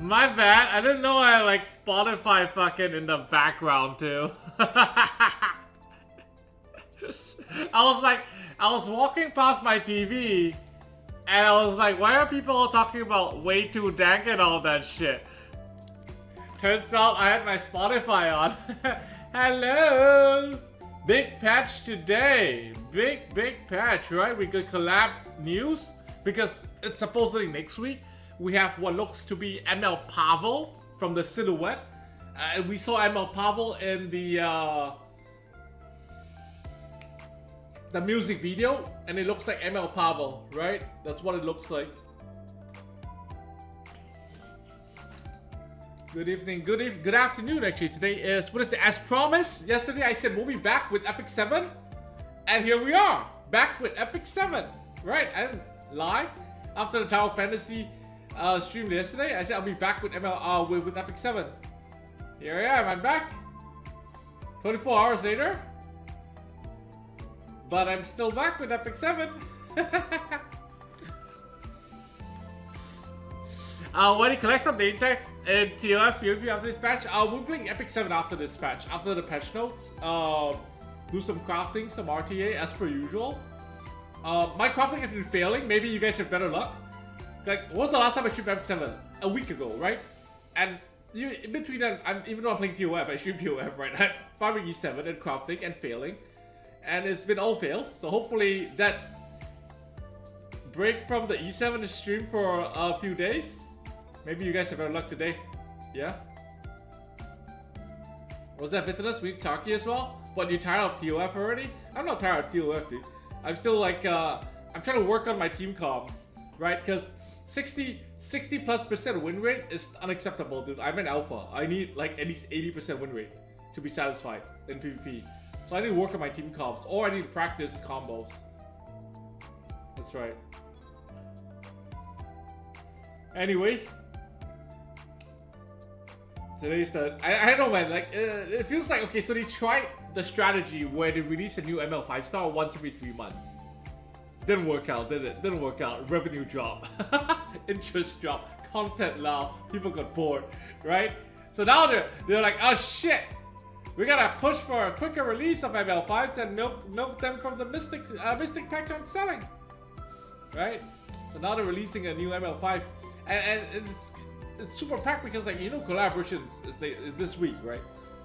My bad. I didn't know I like Spotify fucking in the background too. I was walking past my TV and I was like, why are people all talking about way too dank and all that shit? Turns out I had my Spotify on. Hello! Big patch today. Big patch, right? We got collab news because it's supposedly next week. We have what looks to be ML Pavel from the silhouette. We saw ML Pavel in the music video, and it looks like ML Pavel, right? That's what it looks like. Good evening, good afternoon actually. Today is, what is it? As promised, yesterday I said we'll be back with Epic 7. And here we are, back with Epic 7. Right, I didn't lie. After the Tower Fantasy stream yesterday, I said I'll be back with ML with Epic 7. Here I am, I'm back. 24 hours later. But I'm still back with Epic 7. When you collect some data text in TOF PvP after this patch, we're playing Epic 7 after this patch, after the patch notes. Do some crafting, some RTA as per usual. My crafting has been failing. Maybe you guys have better luck. Like, what was the last time I streamed Epic 7? A week ago, right? And in between that, even though I'm playing TOF, I stream TOF, right? I'm farming E7 and crafting and failing. And it's been all fails. So hopefully that break from the E7 stream for a few days. Maybe you guys have better luck today. Yeah? Was that Bitterness? We need Tarky as well? What, you tired of TOF already? I'm not tired of TOF, dude. I'm still like, I'm trying to work on my team comms, right? Because 60+% win rate is unacceptable, dude. I'm an alpha. I need like at least 80% win rate to be satisfied in PvP. So I need to work on my team comms, or I need to practice combos. That's right. Anyway. Today's the, I don't know, man, like, it feels like, okay, so they tried the strategy where they release a new ML 5-star once every 3 months. Didn't work out, did it? Didn't work out. Revenue drop. Interest drop. Content low. People got bored, right? So now they're like, oh shit! We gotta push for a quicker release of ML5s and milk them from the Mystic packs aren't selling. Right? So now they're releasing a new ML5. And it's super packed because, like, you know, collaborations is this week, right?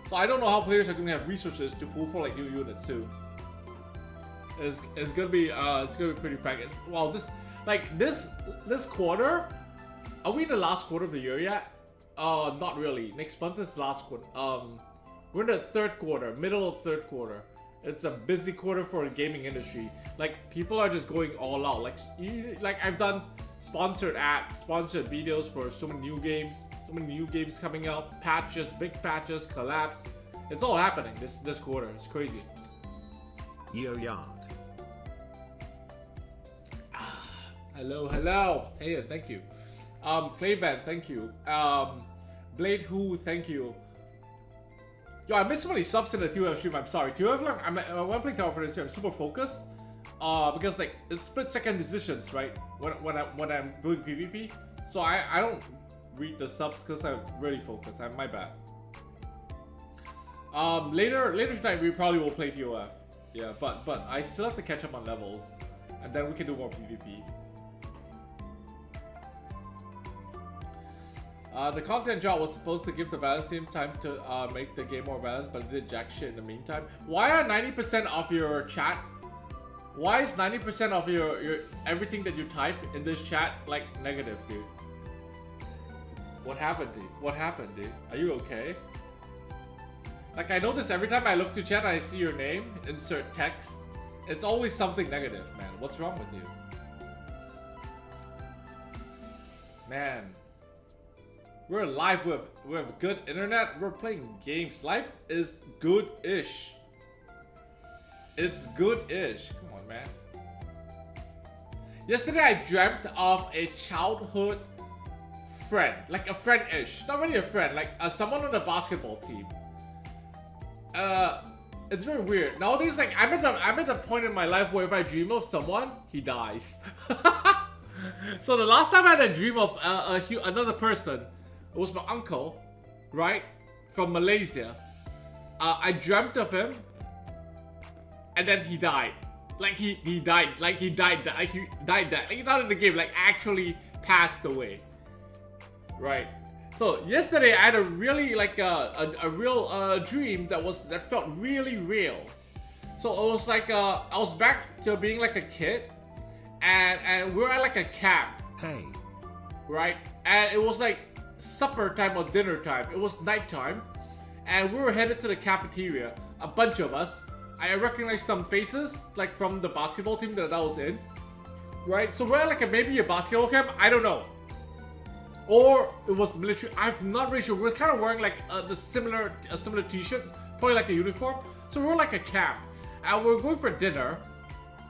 So I don't know how players are gonna have resources to pull for like new units too. It's gonna be pretty packed. Well, this quarter, are we in the last quarter of the year yet? Not really. Next month is the last quarter. We're in the third quarter, middle of third quarter. It's a busy quarter for the gaming industry. Like, people are just going all out. Like I've done sponsored ads, sponsored videos for so many new games coming out, patches, big patches, collabs. It's all happening this quarter. It's crazy. Yard. Hello. Hey, thank you. Clayban, thank you. Blade Who, thank you. Yo, I missed so many subs in the TOF stream. I'm sorry. TOF, like, when I'm playing Tower Fantasy, I'm super focused. Because like it's split-second decisions, right? When I'm doing PvP, so I don't read the subs because I'm really focused. My bad. Later tonight we probably will play TOF. Yeah, but I still have to catch up on levels, and then we can do more PvP. The content drop was supposed to give the balance team time to make the game more balanced, but it did jack shit in the meantime. Why are 90% of your chat? Why is 90% of your everything that you type in this chat like negative, dude? What happened, dude? What happened, dude? Are you okay? Like, I notice every time I look to chat and I see your name, insert text, it's always something negative, man. What's wrong with you? Man. We're live with good internet. We're playing games. Life is good-ish. It's good-ish. Come on, man. Yesterday I dreamt of a childhood friend. Like a friend-ish. Not really a friend. Like someone on the basketball team. It's very weird. Nowadays, like, I'm at the point in my life where if I dream of someone, he dies. So the last time I had a dream of another person It was my uncle, right, from Malaysia. I dreamt of him, and then he died. Like he died. Like he died. Like he died. Like not in the game. Like actually passed away. Right. So yesterday I had a really like a real dream that felt really real. So it was like I was back to being like a kid, and we were at like a camp. Hey. Right? And it was like supper time or dinner time. It was nighttime, and we were headed to the cafeteria. A bunch of us. I recognized some faces like from the basketball team that I was in. Right? So we're at like maybe a basketball camp. I don't know. Or it was military. I'm not really sure. We're kind of wearing like a similar t-shirt, probably like a uniform. So we're like a camp, and we're going for dinner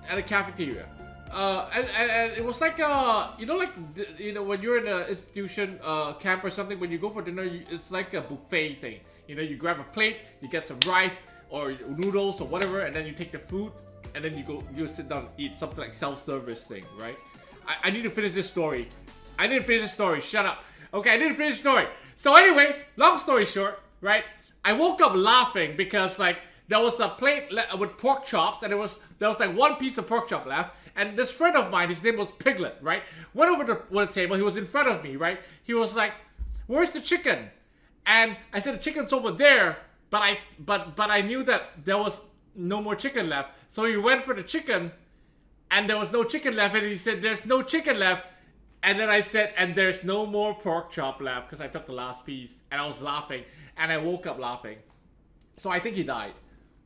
at a cafeteria. And it was like when you're in an institution camp or something, when you go for dinner, it's like a buffet thing. You know, you grab a plate, you get some rice or noodles or whatever, and then you take the food, and then you sit down and eat, something like self-service thing, right? I need to finish this story. Shut up. Okay, I need to finish the story. So anyway, long story short, right? I woke up laughing because like there was a plate with pork chops, and there was like one piece of pork chop left. And this friend of mine, his name was Piglet, right? Went over to the table. He was in front of me, right? He was like, "Where's the chicken?" And I said, "The chicken's over there." But I knew that there was no more chicken left. So he went for the chicken, and there was no chicken left. And he said, "There's no chicken left." And then I said, "And there's no more pork chop left," because I took the last piece. And I was laughing, and I woke up laughing. So I think he died.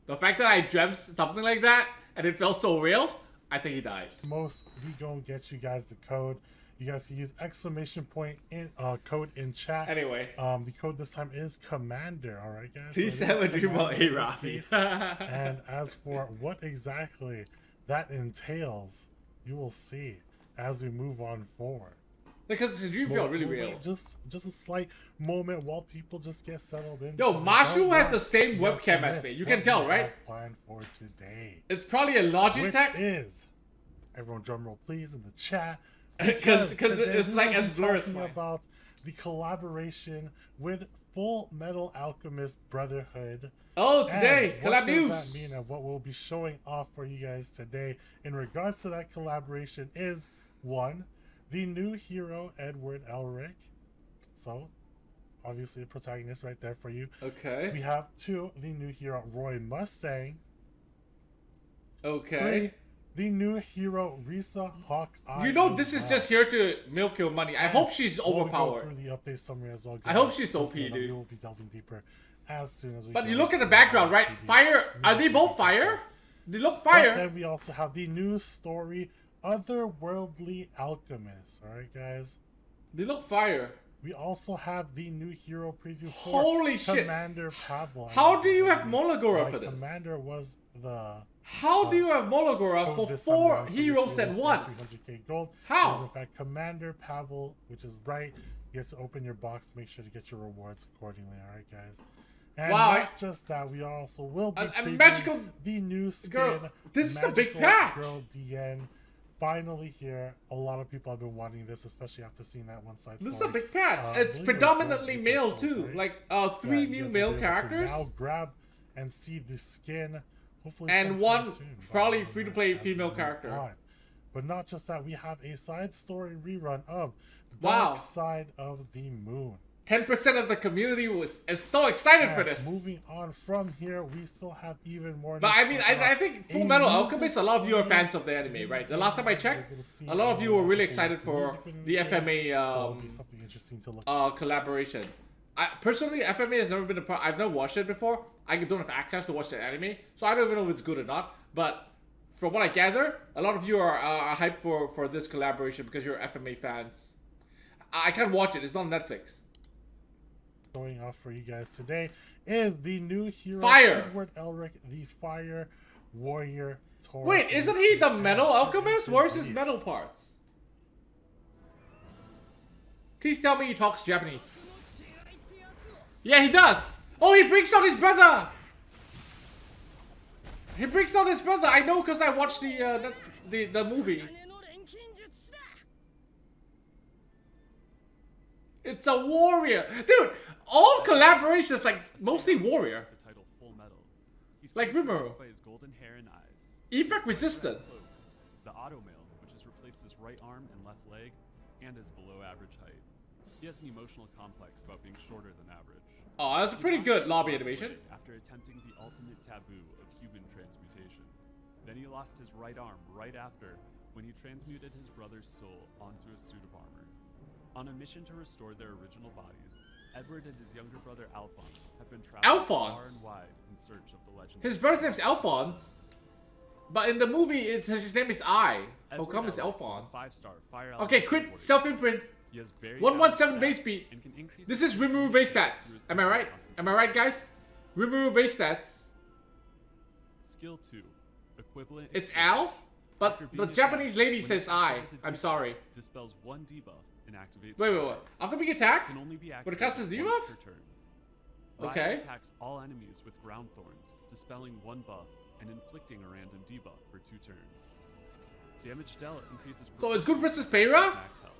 The fact that I dreamt something like that, and it felt so real, I think he died. Most, we gonna get you guys the code. You guys can use exclamation point in code in chat. Anyway, the code this time is Commander. All right, guys. Please have a dream about A-Rafi. And as for what exactly that entails, you will see as we move on forward. Because the dream felt really real. Just a slight moment while people just get settled in. Yo, Mashu has the same webcam as me. You can tell, right? Planned for today. It's probably a Logitech. Which is, everyone drum roll please in the chat. Because it's like as blurry as mine. About the collaboration with Full Metal Alchemist Brotherhood. Oh, today, collab news. What does that mean, and what we'll be showing off for you guys today in regards to that collaboration is, one, the new hero Edward Elric. So, obviously a protagonist right there for you. Okay. We have, two, the new hero Roy Mustang. Okay. Three, the new hero Riza Hawkeye. You know this is just here to milk your money. I hope she's overpowered. We'll go through the update summary as well. I hope she's OP, dude. We will be delving deeper as soon as we. But you look at the background, right? Fire. Are they both fire? They look fire. But then we also have the new story, Otherworldly Alchemist. All right, guys. They look fire. We also have the new hero preview for Holy shit. Commander Pavel. How do you have Molagora for this? Commander was the. How do you have Molagora for 4 heroes at once? 300k gold. How? It is in fact Commander Pavel, which is right. You have to open your box, make sure to get your rewards accordingly. All right, guys. And wow, not just that, we also will be magical the new skin. Girl, this is a big patch. Girl Diene. Finally here. A lot of people have been wanting this, especially after seeing that one side. This is a big patch. It's predominantly male too. Right? Like 3 new male characters. Now grab and see the skin. Hopefully and one soon, probably free-to-play female character. But not just that, we have a side story rerun of Dark Side of the Moon. 10% of the community is so excited for this. Moving on from here, we still have even more. But I mean, I think Full Metal Alchemist, a lot of you are fans of the anime, right? The last time I checked, a lot of you were really excited for the FMA something interesting to look collaboration. Personally, FMA has never been a part. I've never watched it before. I don't have access to watch the anime, so I don't even know if it's good or not. But from what I gather, a lot of you are hyped for this collaboration because you're FMA fans. I can't watch it. It's not on Netflix. Going off for you guys today is the new hero Edward Elric, the Fire Warrior Taurus. Wait, isn't he the Metal Alchemist? Where's his metal parts? Please tell me he talks Japanese. Yeah, he does. Oh, he brings out his brother. He brings out his brother. I know because I watched the movie. It's a warrior. Dude, all collaborations, like, mostly warrior. The title Full Metal. He's Like characterized Rimuru. by his golden hair and eyes. Effect resistance. The automail, which has replaced his right arm and left leg, and his below average height. He has an emotional complex about being shorter than average. Oh, that's a pretty good lobby animation. After attempting the ultimate taboo of human transmutation. Then he lost his right arm right after when he transmuted his brother's soul onto a suit of armor. On a mission to restore their original bodies, Edward and his younger brother Alphonse have been traveling far Alphonse? and wide in search of the legend. His brother's name's Alphonse. But in the movie, his name is I. How Edward come it's Elric is a Alphonse? 5-star fire Okay, element quit warrior. self-imprint. He has very 117 balanced base stats speed. and can increase This his is Rimuru base through stats. his Am I right? Am I right, guys? Rimuru base stats. Skill 2. Equivalent It's exchange. Al, but After the being Japanese attacked, lady when says it I. actions a I'm debuff, sorry. Dispels 1 debuff and activates. Wait. After being attacked? Can only be But it activated casts as once debuff? per turn. Rise Okay. attacks all enemies with ground thorns, dispelling 1 buff and inflicting a random debuff for 2 turns. Damage dealt increases. So it's good versus proportionally to Peira? max health.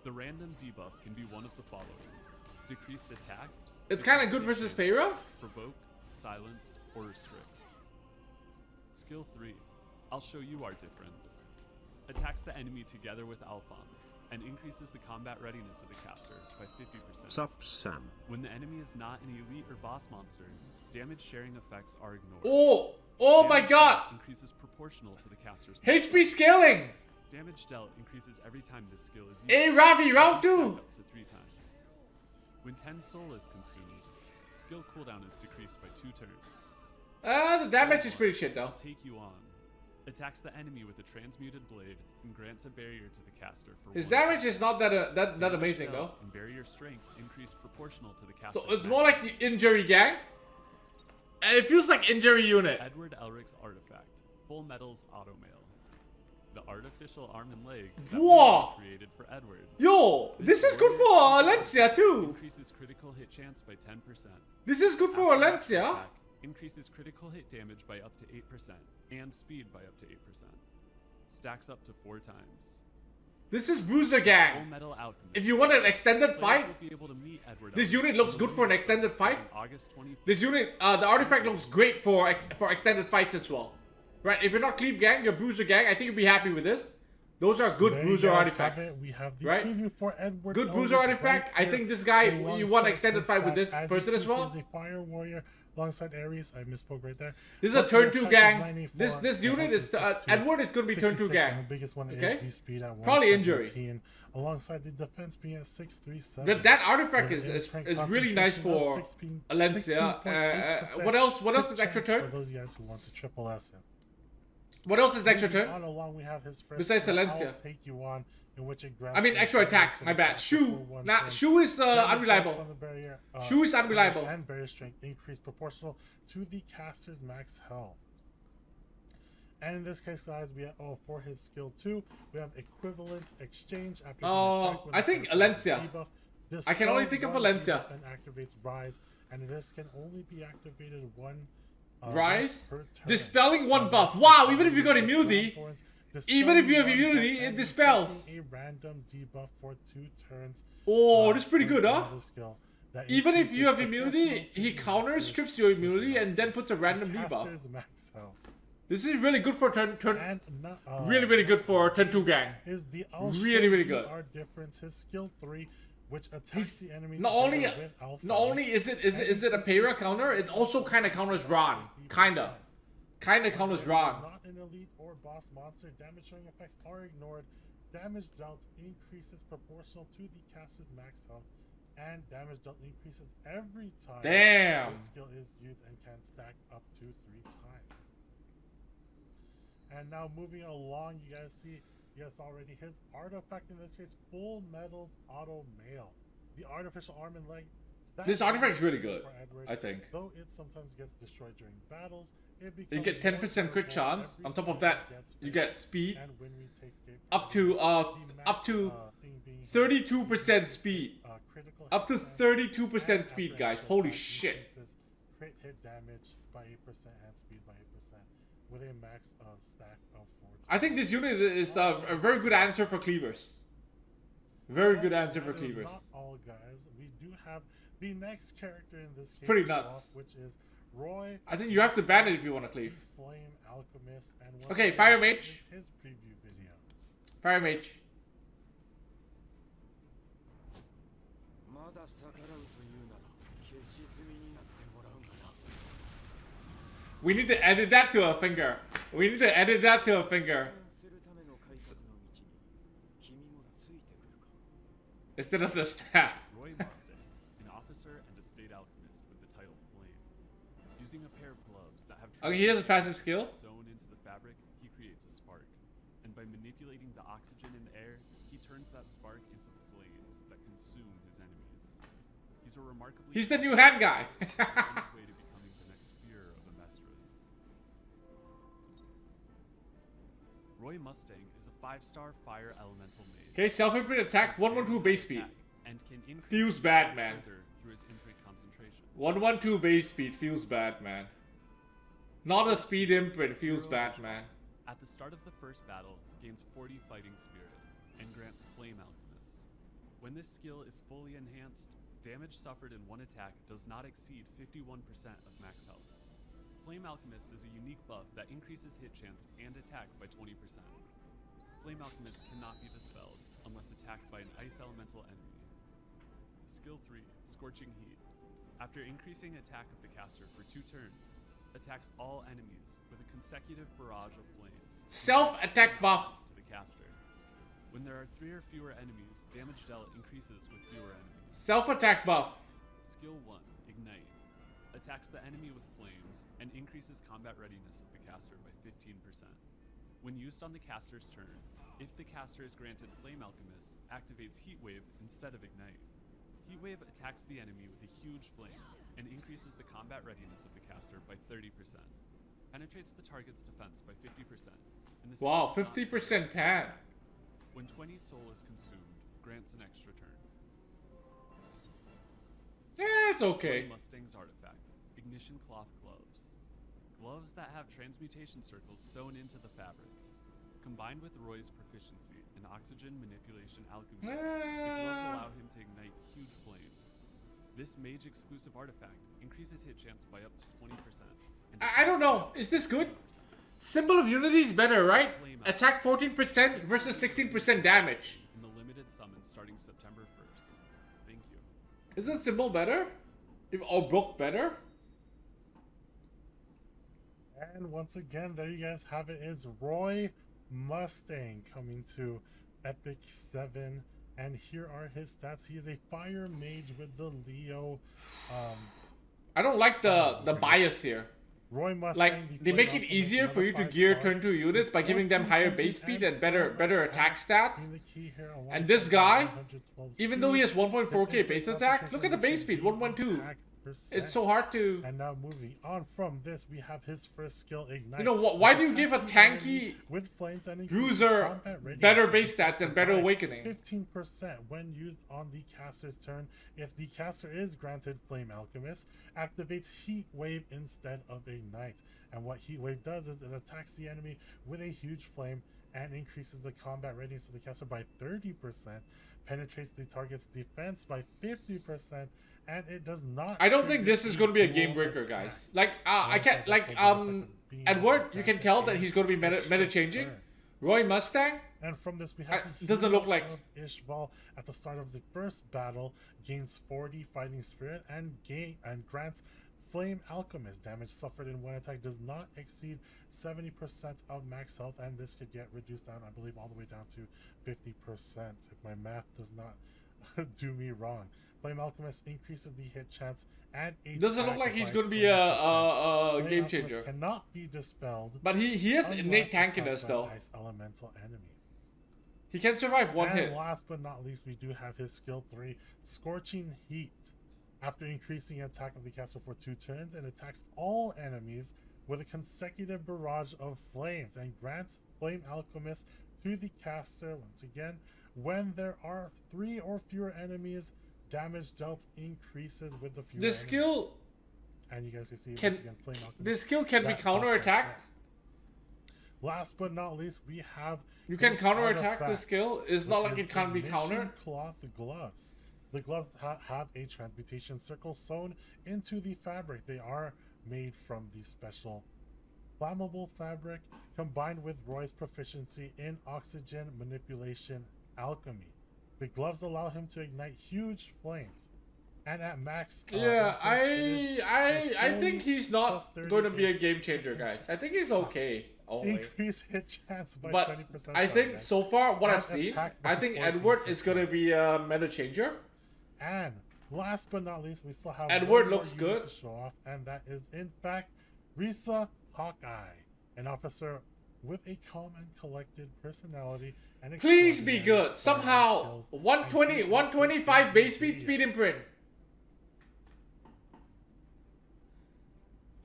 The random debuff can be one of the following: decreased attack. It's kind of good versus Peira? Provoke, silence, or restrict. Skill 3. I'll show you our difference. Attacks the enemy together with Alphonse and increases the combat readiness of the caster by 50%. Sup, Sam. When the enemy is not an elite or boss monster, damage sharing effects are ignored. Oh my Damage god! dealt increases proportional to the caster's HP scaling! Damage dealt increases every time this skill is used. Hey Ravi, round 2! Up to 3 times. When 10 soul is consumed, skill cooldown is decreased by 2 turns. The damage is pretty shit though. Take you on. Attacks the enemy with a transmuted blade and grants a barrier to the caster for His 1 damage turn. is not that Damage amazing though. dealt and barrier strength increase proportional to the caster. So it's more like the injury gang. And it feels like injury unit. Edward Elric's artifact, Full Metal's Automail. The artificial arm and leg that Whoa! we created for Edward. Yo, this is good for Alencia too. Increases critical hit chance by 10%. This is good for After extra Alencia. attack, increases critical hit damage by up to 8% and speed by up to 8%. Stacks up to 4 times. This is Bruiser Full Gang. Metal Alchemist. If you want an extended Players fight, will be able to meet Edward this Elric unit looks in good for an extended fight. on August 25th. This unit, the artifact looks great for extended fights as well. Right, if you're not Cleave Gang, you're Bruiser Gang, I think you'll be happy with this. Those are good There you Bruiser guys artifacts. have it. We have the Right? preview for Edward Good Elric Bruiser artifact. right I think here. this guy, you Alongside want an extended his fight with stats, this as you person as see, well. He is a fire warrior alongside Ares. I misspoke right there. This is a But turn the 2 attack gang. is 94, This the unit health is 62, Edward is going to be turn 2 66, gang. and the biggest one Okay? is the speed at Probably injury. 117, alongside the defense being at 637. But that artifact With an is imprint really nice concentration of for 16 Alencia. 16.8%. What else? What else Crit is extra chance turn? For those guys who want to triple S him. What else is extra Moving turn? on along, we have his first Besides skill, Alencia. I'll Take You On, in which it grabs I mean, extra attack. My bad. Shoe. Nah, shoe is unreliable. Shoe is unreliable. And barrier strength increase proportional to the caster's max health. And in this case, guys, we have for his skill 2, we have equivalent exchange after being attacked with I a think personal Alencia. debuff. I can only Dispels think of one Alencia. debuff and activates Rise, and this can only be activated one Rise? per turn. Dispelling 1 buff. Wow, even if you got immunity, even if you have Dispelling one immunity, buff it and dispels. inflicting a random debuff for 2 turns. Oh, this is pretty good, huh? Another skill that Even if you have increases immunity, proportional to he the counters, caster's strips your immunity, and then puts a random debuff. caster's max health. This is really good for turn. And Really good for turn 2 gang. is the Really good. Our difference. His skill 3, which attacks the enemy Not together only with Alpha. not only is it a Peira counter, it also kind of counters Ron. Kinda counters Ron. Not an elite or boss monster. Damage showing effects are ignored. Damage dealt increases proportional to the caster's max health, and damage dealt increases every time Damn. this skill is used and can stack up to 3 times. And now moving along, you guys see, yes, already his artifact in this case, Full Metal's Auto Mail, the artificial arm and leg. This artifact is really good, for Edward, I think. Though it sometimes gets destroyed during battles, it You becomes get 10% crit more chance. every On top time of that, it gets you faced. get speed. And when we take escape Up to up to 32% speed. Up to 32% speed, guys. Holy shit. Crit hit damage by 8% and speed by 8% with a max of stack of 4. I think this unit is a very good answer for cleavers. Very good answer for That is Cleavers. not all, guys. We do have the next character in this case, Pretty nuts. which is Roy. I think you have to ban it if you want to the cleave. Flame Alchemist. And Okay, once Fire again, Mage. is his preview video. Fire Mage. We need to edit that to a finger. We need to edit that to a finger. Instead of the staff. Roy Mustang, an officer and a state alchemist with the title Flame. Using a pair of gloves that have Okay, he has a passive skill. sewn into the fabric, he creates a spark. And by manipulating the oxygen in the air, he turns that spark into flames that consume his enemies. He's a remarkably He's the new hand guy. on his way to becoming the next fear of Amestris. Roy Mustang is a 5-star fire elemental mage. Okay, self-imprint attack, 112 base speed. And can increase Feels his bad, attack man. further through his imprint concentration. 112 base speed feels bad, man. Not a speed imprint feels bad, man. At the start of the first battle, gains 40 fighting spirit and grants Flame Alchemist. When this skill is fully enhanced, damage suffered in one attack does not exceed 51% of max health. Flame Alchemist is a unique buff that increases hit chance and attack by 20%. Flame Alchemist cannot be dispelled unless attacked by an ice elemental enemy. Skill 3, Scorching Heat. After increasing attack of the caster for 2 turns, attacks all enemies with a consecutive barrage of flames. Self-attack buff. To the caster. When there are 3 or fewer enemies, damage dealt increases with fewer enemies. Self-attack buff. Skill 1, Ignite. Attacks the enemy with flames and increases combat readiness of the caster by 15%. When used on the caster's turn, if the caster is granted Flame Alchemist, activates Heat Wave instead of Ignite. Heat Wave attacks the enemy with a huge flame and increases the combat readiness of the caster by 30%. Penetrates the target's defense by 50%. And the Wow, skill does not 50% pan. When 20 soul is consumed, grants an extra turn. Yeah, it's okay. Roy Mustang's artifact, Ignition Cloth Gloves. Gloves that have transmutation circles sewn into the fabric. Combined with Roy's proficiency in oxygen manipulation alchemy, the gloves allow him to ignite huge flames. This mage exclusive artifact increases hit chance by up to 20%. And I don't know. Is this good? Symbol of Unity is better, right? Attack 14% versus 16% damage. in the limited summon starting September 1st. Thank you. Isn't Symbol better? Or Book better? And once again, there you guys have it. Is Roy Mustang coming to Epic 7. And here are his stats. He is a fire mage with the Leo. I don't like the bias here. Roy Mustang. Like, they make it easier for you to gear turn 2 units by giving them higher base speed and better attack stats. And this guy, even though he has 1.4k base attack, look at the base speed, 112. It's so hard to... And now moving on from this, we have his first skill, Ignite. You know, why do you give a tanky with flames and bruiser better base stats and better awakening? 15% when used on the caster's turn. If the caster is granted Flame Alchemist, activates Heat Wave instead of Ignite. And what Heat Wave does is it attacks the enemy with a huge flame and increases the combat readiness of the caster by 30%, penetrates the target's defense by 50%, and it does not. I don't think this is going to be a game breaker, guys. Like, I can't, Edward, you can tell that he's going to be meta changing. Roy Mustang? And from this, we have the doesn't look like Ishval at the start of the first battle gains 40 fighting spirit and grants Flame Alchemist. Damage suffered in one attack does not exceed 70% of max health, and this could get reduced down, I believe, all the way down to 50% if my math does not do me wrong. Flame Alchemist increases the hit chance and doesn't look like he's going to be a game changer. Cannot be dispelled. But he has innate tankiness though. Ice elemental enemy. He can survive one hit. And last but not least, we do have his skill 3, Scorching Heat. After increasing attack of the caster for 2 turns, it attacks all enemies with a consecutive barrage of flames and grants Flame Alchemist to the caster. Once again, when there are 3 or fewer enemies, damage dealt increases with the fewer This skill, and you guys can see can, once again, Flame Alchemist. this skill can be counterattacked. last but not least, we have You can this counterattack the artifact, skill. It's not which like is it can't be the countered. Mission Cloth gloves. The gloves have a transmutation circle sewn into the fabric. They are made from the special flammable fabric combined with Roy's proficiency in oxygen manipulation alchemy. The gloves allow him to ignite huge flames. And at max, Yeah, impact, I think he's not plus 30 going to be a is- game changer, guys. I think he's okay. Only. increase hit chance by But 20%. I think so far, what And I've seen, attack I by think 14%. Edward is going to be a meta changer. And last but not least, we still have Edward one more looks unit good. to show off, and that is in fact Riza Hawkeye, an officer with a calm and collected personality and Please be extraordinary good. fighting Somehow, skills 120, and 125 base speed, speed speed imprint.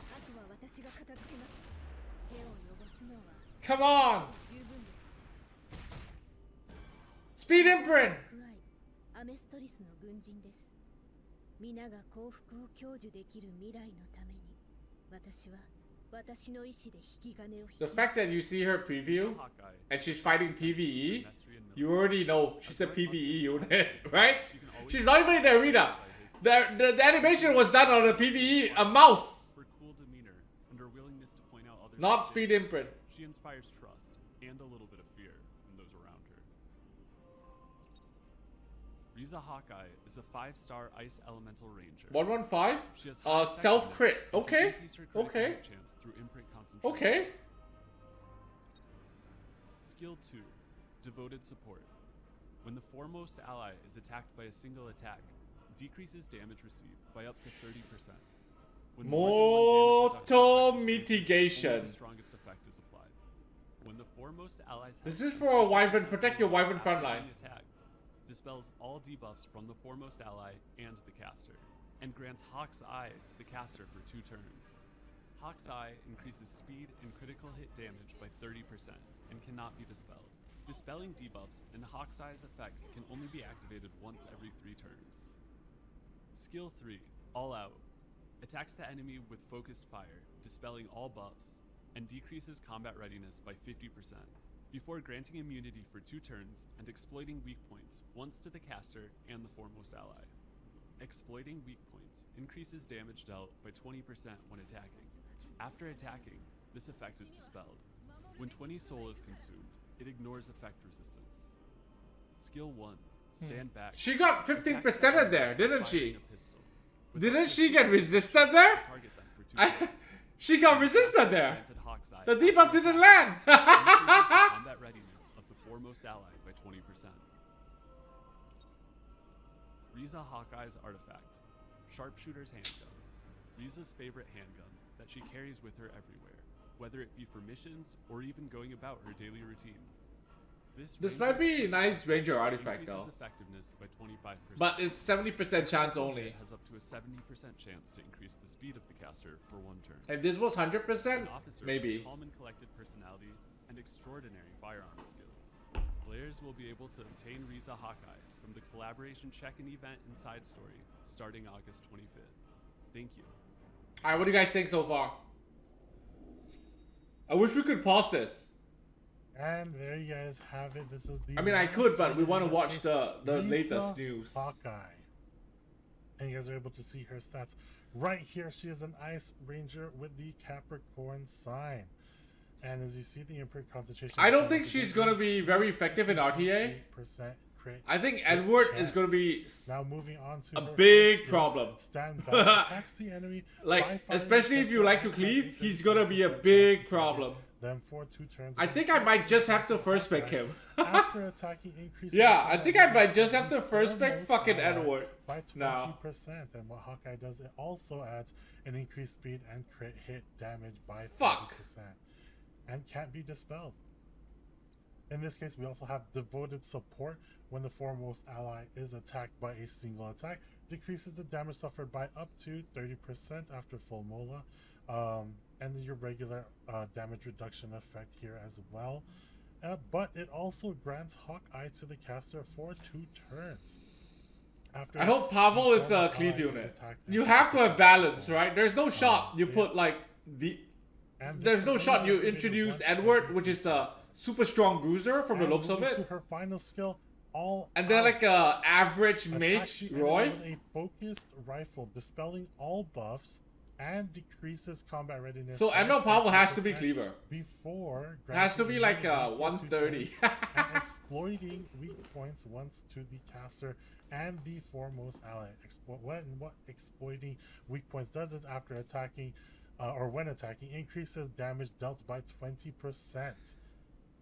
あとは私が片付けます。手を汚すのは Come on. 十分です。 Speed imprint. クアイ、アメストリスの軍人です。皆が幸福を享受できる未来のために、私は私の意志で引き金を引き The fact that you see her preview Hawkeye, and she's fighting PvE, Mastery and you Military. already know she's a PvE unit, right? She can always She's not even in the arena. The animation was done on a PvE, a mouse, her cool demeanor and her willingness to point out others' not mistakes. speed imprint. She inspires trust and a little bit of fear from those around her. Riza Hawkeye is a 5-star Ice Elemental Ranger. 115? She has high Self crit. effectiveness and can Okay. increase her critical Okay. hit chance through imprint concentration. Okay. Skill 2, Devoted Support. When the foremost ally is attacked by a single attack, decreases damage received by up to 30%. When more than one damage reduction Mortal effect is granted, mitigation. only the strongest effect is applied. When the foremost allies This have is for a wyvern. 50% Protect your wyvern after frontline. being attacked, dispels all debuffs from the foremost ally and the caster, and grants Hawk's Eye to the caster for 2 turns. Hawk's Eye increases speed and critical hit damage by 30% and cannot be dispelled. Dispelling debuffs and Hawk's Eye's effects can only be activated once every 3 turns. Skill 3, All Out. Attacks the enemy with focused fire, dispelling all buffs, and decreases combat readiness by 50%, before granting immunity for 2 turns and exploiting weak points once to the caster and the foremost ally. Exploiting weak points increases damage dealt by 20% when attacking. After attacking, this effect is dispelled. When 20 soul is consumed, it ignores effect resistance. Skill 1, Stand Back. She got 15% in there, didn't she? Firing a pistol. With Didn't up to she 2 get turns, resisted there? target them for 2 I, turns. she got resisted there. Granted Hawk's Eye The debuff didn't land. increases the combat readiness of the foremost ally by 20%. Riza Hawkeye's artifact, Sharpshooter's Handgun. Riza's favorite handgun that she carries with her everywhere, whether it be for missions or even going about her daily routine. This might be a nice ranger artifact increases though, effectiveness by 25%. but it's 70% chance only. It has up to a 70% chance to increase the speed of the caster for 1 turn. If this was 100%, An officer maybe. with calm and collected personality and extraordinary firearm skills. Players will be able to obtain Riza Hawkeye from the collaboration check-in event and side story starting August 25th. Thank you. Alright, what do you guys think so far? I wish we could pause this. And there you guys have it. This is the. I mean, I could, but we want to in this watch case, the Riza latest news. Hawkeye. And you guys are able to see her stats right here. She is an Ice Ranger with the Capricorn sign. And as you see, the imprint concentration. I don't think she's gonna be very effective in RTA. 8% crit I think hit Edward is chance. gonna be Now moving on to a her big first skill, problem. Stand back, attacks the enemy. by Like, firing especially if you pistol like to and cleave, attacking he's gonna be a 50% big chance to problem. target. Then for 2 turns. I think I might just have to first pick him. After attacking increases. Yeah, I think I combat might just damage have to of first pick foremost fucking ally Edward. by 20%. No. And what Hawkeye does, it also adds an increased speed and crit hit damage by 50%. Fuck. And can't be dispelled. In this case, we also have devoted support. When the foremost ally is attacked by a single attack, decreases the damage suffered by up to 30% after full mola. And then your regular damage reduction effect here as well. But it also grants Hawkeye to the caster for 2 turns. After I hope Pavel the is a foremost cleave ally is unit. attacked You and have to have balance, defeated. right? There's no shot you yeah. put like the And there's no shot you introduce Edward, which is a super strong bruiser from the looks of To it. her final skill, all And then out. like a average Attack mage, the enemy Roy. with a focused rifle, dispelling all buffs and decreases combat readiness. So by ML Pavel has to be 50% Cleaver. Before It has to be like granting 130. immunity to and exploiting weak points once to the caster and the foremost ally. What exploiting weak points does is after attacking, or when attacking, increases damage dealt by 20%.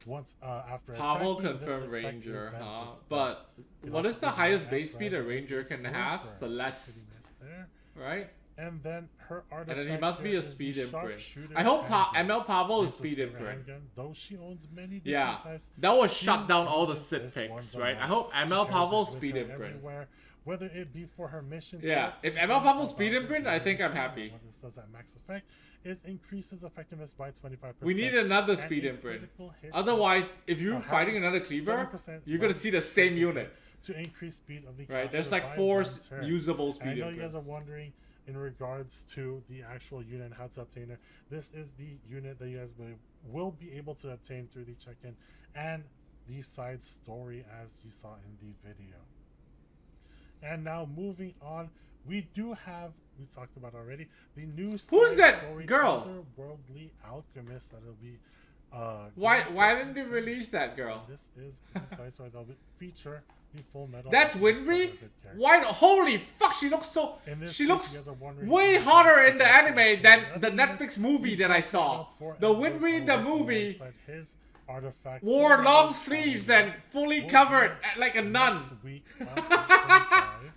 Once after Pavel attacking, this confirmed effect is Ranger, then huh? dispelled. But It what also is the gives highest an base extra speed a as Ranger can sword have? burn. Celeste, Pretty nice there. right? And then her artifact. And then he must be here a is speed the imprint. sharpshooter I hope handgun. ML Pavel is This speed for imprint. handgun, though she owns many different Yeah, types. that was She shut down all the uses sit this picks, one the right? I most. hope She ML carries Pavel it with speed her imprint. everywhere, whether it be for her missions. Yeah, or if even ML Pavel about speed her imprint, I think I'm ability. happy. What this does at max effect is increases effectiveness by 25%. We need another and speed a imprint. critical hit Otherwise, if you're has fighting a another Cleaver, 7% you're gonna see the same unit, to increase speed of the right? There's caster like by 4 1 turn. usable And I speed know you guys imprints. are wondering in regards to the actual unit and how to obtain it. This is the unit that you guys will be able to obtain through the check-in and the side story as you saw in the video. And now moving on, we do have, we talked about already, the new Who's side that story, girl? Otherworldly Alchemist, that'll be Why going didn't they for- release that girl? This is the side story that will feature the full metal. That's Alchemist Winry? Brotherhood character. Why? Holy fuck! She looks so. In this She case, looks you guys are wondering way who hotter is in the the anime person. than That's the because Netflix movie he that I fucked saw. up for The Edward Winry in the Elric movie alongside his artifact wore for long his sleeves army and fully will covered be like a nun. next week on 8:25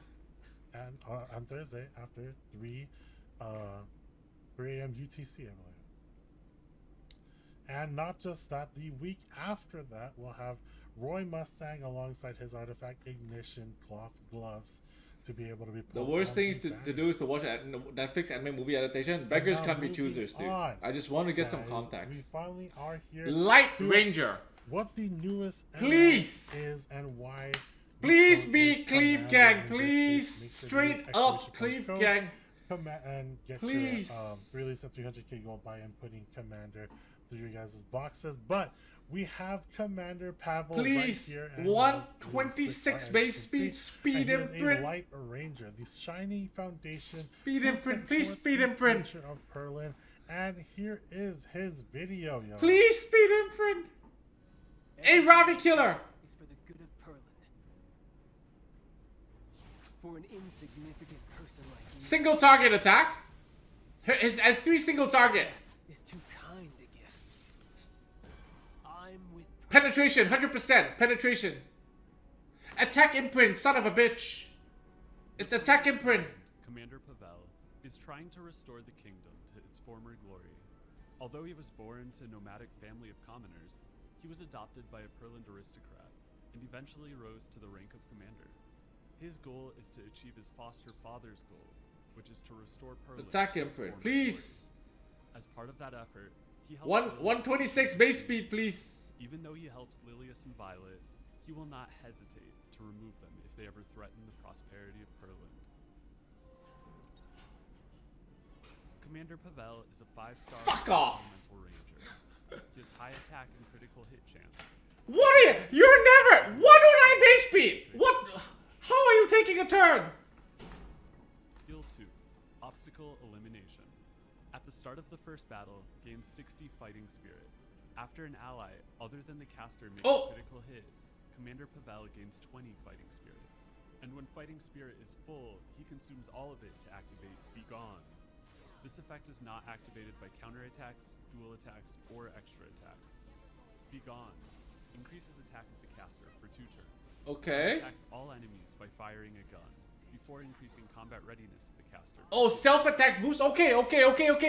and on Thursday after 3 a.m. UTC, I believe. And not just that, the week after that, we'll have Roy Mustang alongside his artifact Ignition cloth gloves to be able to be The put worst on thing the to do is to watch a Netflix anime movie adaptation. And Beggars now can't be moving choosers, dude. on, I just want to get some guys, context. We finally are here. Light to Ranger. What the newest ML Please. is and why. the Please code be is Cleave Commander Gang. in this Please. case. Make sure you Straight use up exclamation Cleave code Gang. and get Please. your release of 300k gold by inputting Commander through your guys' boxes. But we have Commander Pavel right Please. here. and 126 as base you can speed. see. Speed And he is imprint. a light ranger, the shining foundation. Speed who imprint. Please supports speed the imprint. future of Perlin. And here is his video, yo. Please speed imprint. A Ravi killer. Is for the good of Perlin. For an insignificant person like you, Single target attack. His S3 single target. is too kind a gift. I'm with Penetration, 100%. Penetration. Attack imprint, son of a bitch. It's attack imprint. Commander Pavel is trying to restore the kingdom to its former glory. Although he was born to a nomadic family of commoners, he was adopted by a Perland aristocrat and eventually rose to the rank of commander. His goal is to achieve his foster father's goal, which is to restore Perland. Attack to its imprint, former please. glory. As part of that effort, he helps 126 base speed, please. Even though he helps Lilius and Violet, he will not hesitate to remove them if they ever threaten the prosperity of Perland. Commander Pavel is a 5-star Fuck off! elemental ranger. He has high attack and critical hit chance. What are you? You're never 109 base speed. What? How are you taking a turn? Skill 2, Obstacle Elimination. At the start of the first battle, gain 60 fighting spirit. After an ally, other than the caster, makes Oh. a critical hit, Commander Pavel gains 20 fighting spirit. And when fighting spirit is full, he consumes all of it to activate Begone. This effect is not activated by counterattacks, dual attacks, or extra attacks. Begone increases attack of the caster for 2 turns. Okay. Attacks all enemies by firing a gun, before increasing combat readiness of the caster. Oh, self attack boost. Okay.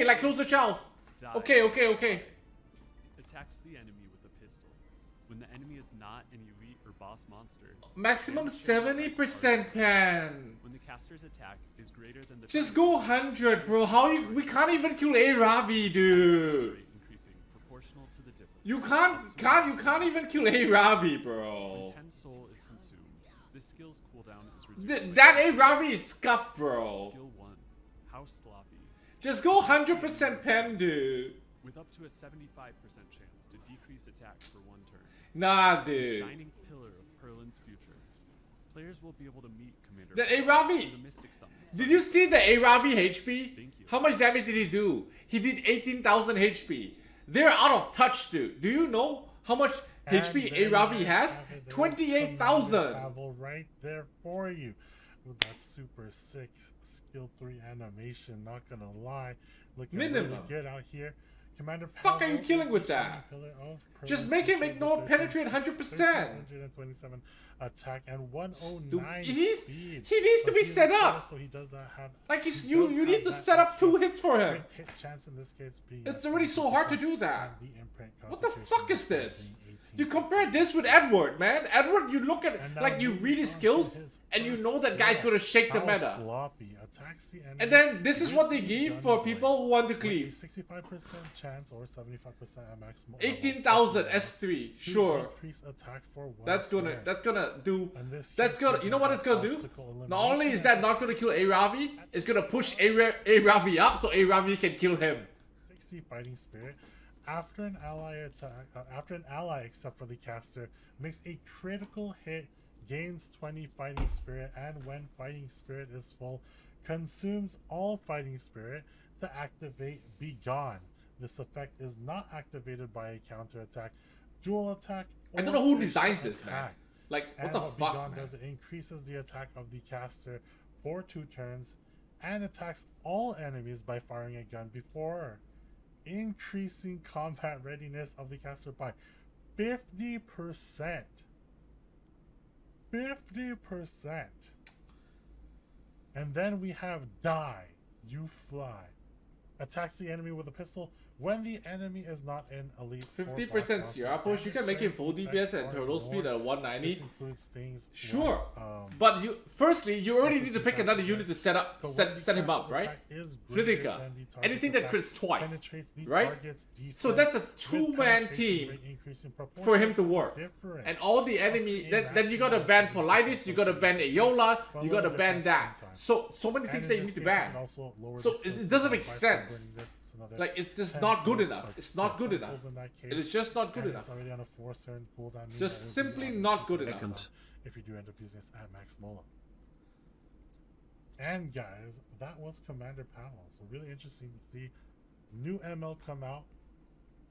Like closer Charles. Die. Okay. Attacks the enemy with a pistol. When the enemy is not an elite or boss monster. Maximum damage taken 70% affects pen. When the caster's attack is greater than the Just target go 100, bro. How you? We can't even kill A Ravi, dude. rate increasing proportional to the difference. You can't even kill A Ravi, When bro. 10 soul is consumed, this skill's cooldown is reduced. That A Ravi is scuffed, bro. Skill 1, How Sloppy. Just go 100% pen, dude. with up to a 75% chance to decrease attacks for 1 turn. Nah, The dude. shining pillar of Perlin's future. Players will be able to meet Commander The Pavel Aravi. through the Mystic Summons. Did you see the Aravi HP? Thank you. How much damage did he do? He did 18,000 HP. They're out of touch, dude. Do you know how much HP And there you Aravi guys has? have it. There's 28,000. Commander Pavel right there for you. With that super sick skill 3 animation, not gonna lie. Looking Minimum. really good out here. Commander Fuck are you Pavel killing is with the that? shining pillar of Just Perlin's make him future ignore with penetrate 100%. 127 attack and 109 Dude, speed. he needs to But be he's set a up. player, so he does not have. Like he's, he you does need have to that set up 2 extra hits for him. crit hit chance in this case being It's at already so hard to 50%, do that. and the imprint What the concentration fuck is this? being 18%. You compare this with Edward, man. Edward, you look at And now like you moving read his on to skills his and you first know that guy's skill. gonna shake the How meta. Floppy attacks the enemy And then this is with what they the give gun for blade people who want to with a cleave. 65% chance or 75% at maximum. 18,000 S3, to sure. decrease attack for 1 That's gonna turn. do. And this That's keeps gonna. You know what it's gonna do? obstacle Not only is elimination that not gonna kill Aravi, it's gonna push Aravi up so Aravi can kill him. 60 fighting spirit. After an ally attack, after an ally except for the caster makes a critical hit, gains 20 fighting spirit, and when fighting spirit is full, consumes all fighting spirit to activate Be Gone. This effect is not activated by a counter attack, dual attack. I don't or know who instant designs this, man. attack. Like what And the what fuck, Begone man? does, it increases the attack of the caster for 2 turns and attacks all enemies by firing a gun before increasing combat readiness of the caster by 50%. 50%. And then we have Die, You Fly. Attacks the enemy with a pistol when the enemy is not in elite. or 50% boss monster. Sierra push. You can make him full DPS and Effects turtle are speed more. at 190. This includes things Sure, like, but you firstly you already this need is to pick the another caster unit to set up but when set the him up, caster's right? attack is greater Flitica. than the target's Anything that attack, crits twice, penetrates the right? target's defense So that's a with 2-man penetration team rate increasing for proportionally him to work. different. And all the enemy, then you gotta ban Politis, you gotta ban Aeola, you gotta ban that. So many And things in that you this need to case, ban. can also lower So the skill it doesn't by make subverting sense. this. It's another Like it's just 10 not good souls enough. of- It's not good 10 enough. souls in that It is case, just not good and enough. It's already on a 4-turn cooldown. meaning Just that it would be simply on a not 2-turn good enough. cooldown if you do end up using this at max mola. And guys, that was Commander Pavel. So really interesting to see new ML come out,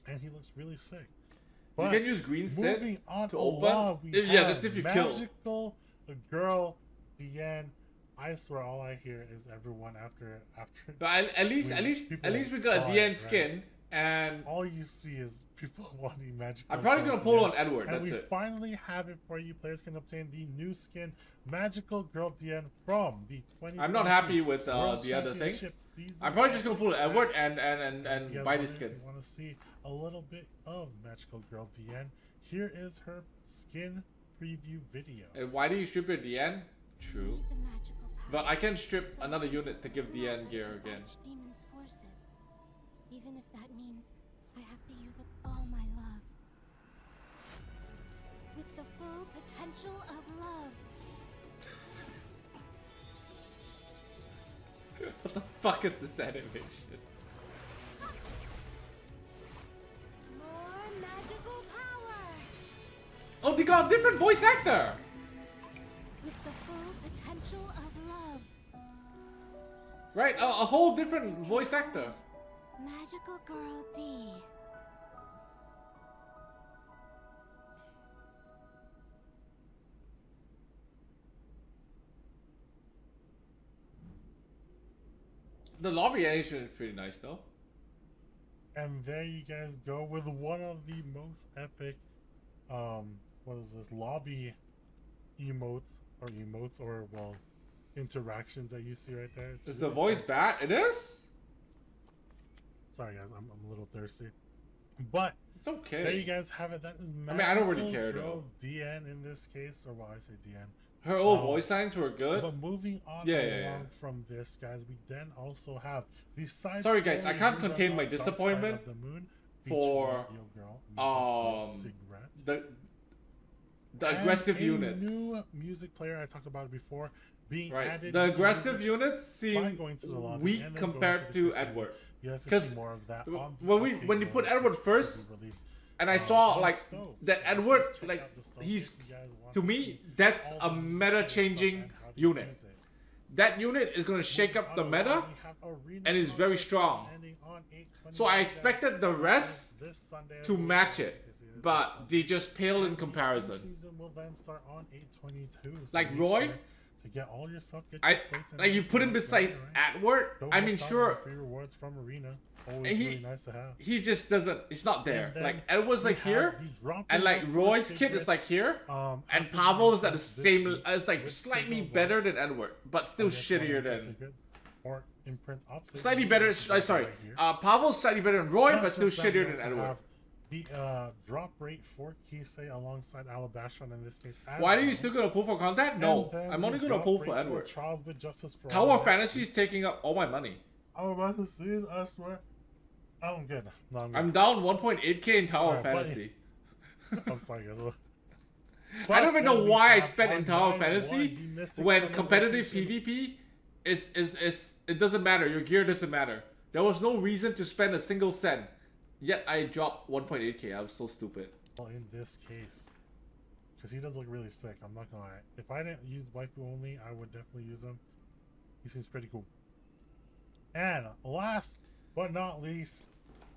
and he looks really sick. You But can use green set moving on to along, open. we Yeah, have that's if you kill. Magical Girl Diene. I swear, all I hear is everyone after. But at least people we got a saw DN it, right? skin, and All you see is people wanting Magical. I'm probably Girl gonna pull Diene. on Edward. And That's we it. finally have it for you. Players can obtain the new skin, Magical Girl Diene, from the 20. I'm not happy with the other things. I'm probably just gonna pull Edward and buy the skin. If you want to see a little bit of Magical Girl Diene, here is her skin preview video. And why do you strip your DN? True. Need the magical power But I can strip another unit to give DN gear again. Demon's forces. Even if that means I have to use up all my love. With the full potential of love. What the fuck is this animation? More magical power. Oh, they got a different voice actor. With the full potential of love. Right, a whole different voice actor. Magical Girl D. The lobby animation is pretty nice though. And there you guys go with one of the most epic, what is this, lobby emotes or well, interactions that you see right there. It's Is the really voice sick. bad? It is? Sorry guys, I'm a little thirsty. But It's okay. there you guys have it. That is I mean, I don't really Magical care, Girl Diene in this case, or well, I say Diene. Her old voice lines were good. But moving on Yeah, along yeah, yeah. from this, guys, we then also have the side. Sorry, guys, I story can't rerun contain my of Dark Side disappointment of the Moon, for, featuring Yo Girl, Cigarettes. the The And aggressive a units. new music player, I talked about it before, being Right. added. The to aggressive music units by seem going to the lobby weak and then going compared the to quick menu. Edward. Yes, to 'Cause see more of that. on the when you update put notes, Edward which should first, be released, and I saw on like Stove. that So Edward, check like out the Stove he's if you guys want to see me that's all a the music meta and stuff changing and how to unit. use it. That unit is gonna shake up the meta, and is very strong. So I expected the rest to match it, but they just pale in comparison. Season will then start on 8/22. So Like make Roy, sure to get all your stuff. Get I your slates and like you put him everything else beside right. Edward. Don't I mean, miss out on sure, the free rewards from Arena. Always And he- really nice to have. he just doesn't. It's not there. And then Like Edward's we like have here, the drop and in like of Roy's First kid is Secret, like here, and after Pavel is at the this same. week, It's like with slightly Silver better than Edward, but still I guess one shittier of the than. good, or imprint opposite. Slightly better. Sorry, Pavel's slightly better than Roy, but still just that, we shittier than also Edward. have the drop rate for Kisei alongside Alabastron in this case. as Why are you well. still gonna pull for contact? No, And then I'm only the gonna drop pull rate for Edward. Charles with Justice for Tower All of next Fantasy is week. taking up all my money. I'm about to see it, I swear. I'm good. No, I'm good. I'm down 1.8k in Tower of Alright, Fantasy. I'm sorry, guys. I don't even know But then we why I have spent in on Tower of 9-1, Fantasy the Mystic when Summon competitive rotation. PvP is it doesn't matter. Your gear doesn't matter. There was no reason to spend a single cent. Yet I dropped 1.8k. I was so stupid. In this case, because he does look really sick. I'm not gonna lie. If I didn't use waifu only, I would definitely use him. He seems pretty cool. And last but not least,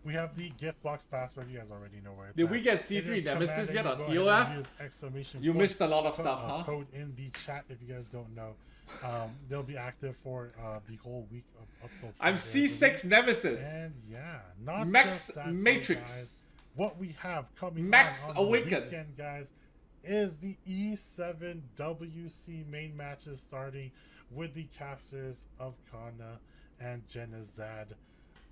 we have the gift box password. You guys already know where it's Did at. we get It C3 is Nemesis commanding yet you on go ahead and TOF? use exclamation You point missed a lot of co- stuff, huh? Code in the chat if you guys don't know. They'll be active for the whole week up till I'm Friday, I C6 believe. Nemesis. And yeah, not Max just that, though, Matrix. guys. What we have coming Max on Awaken. the weekend, guys, is the E7 WC main matches starting with the casters of Kana and Genazad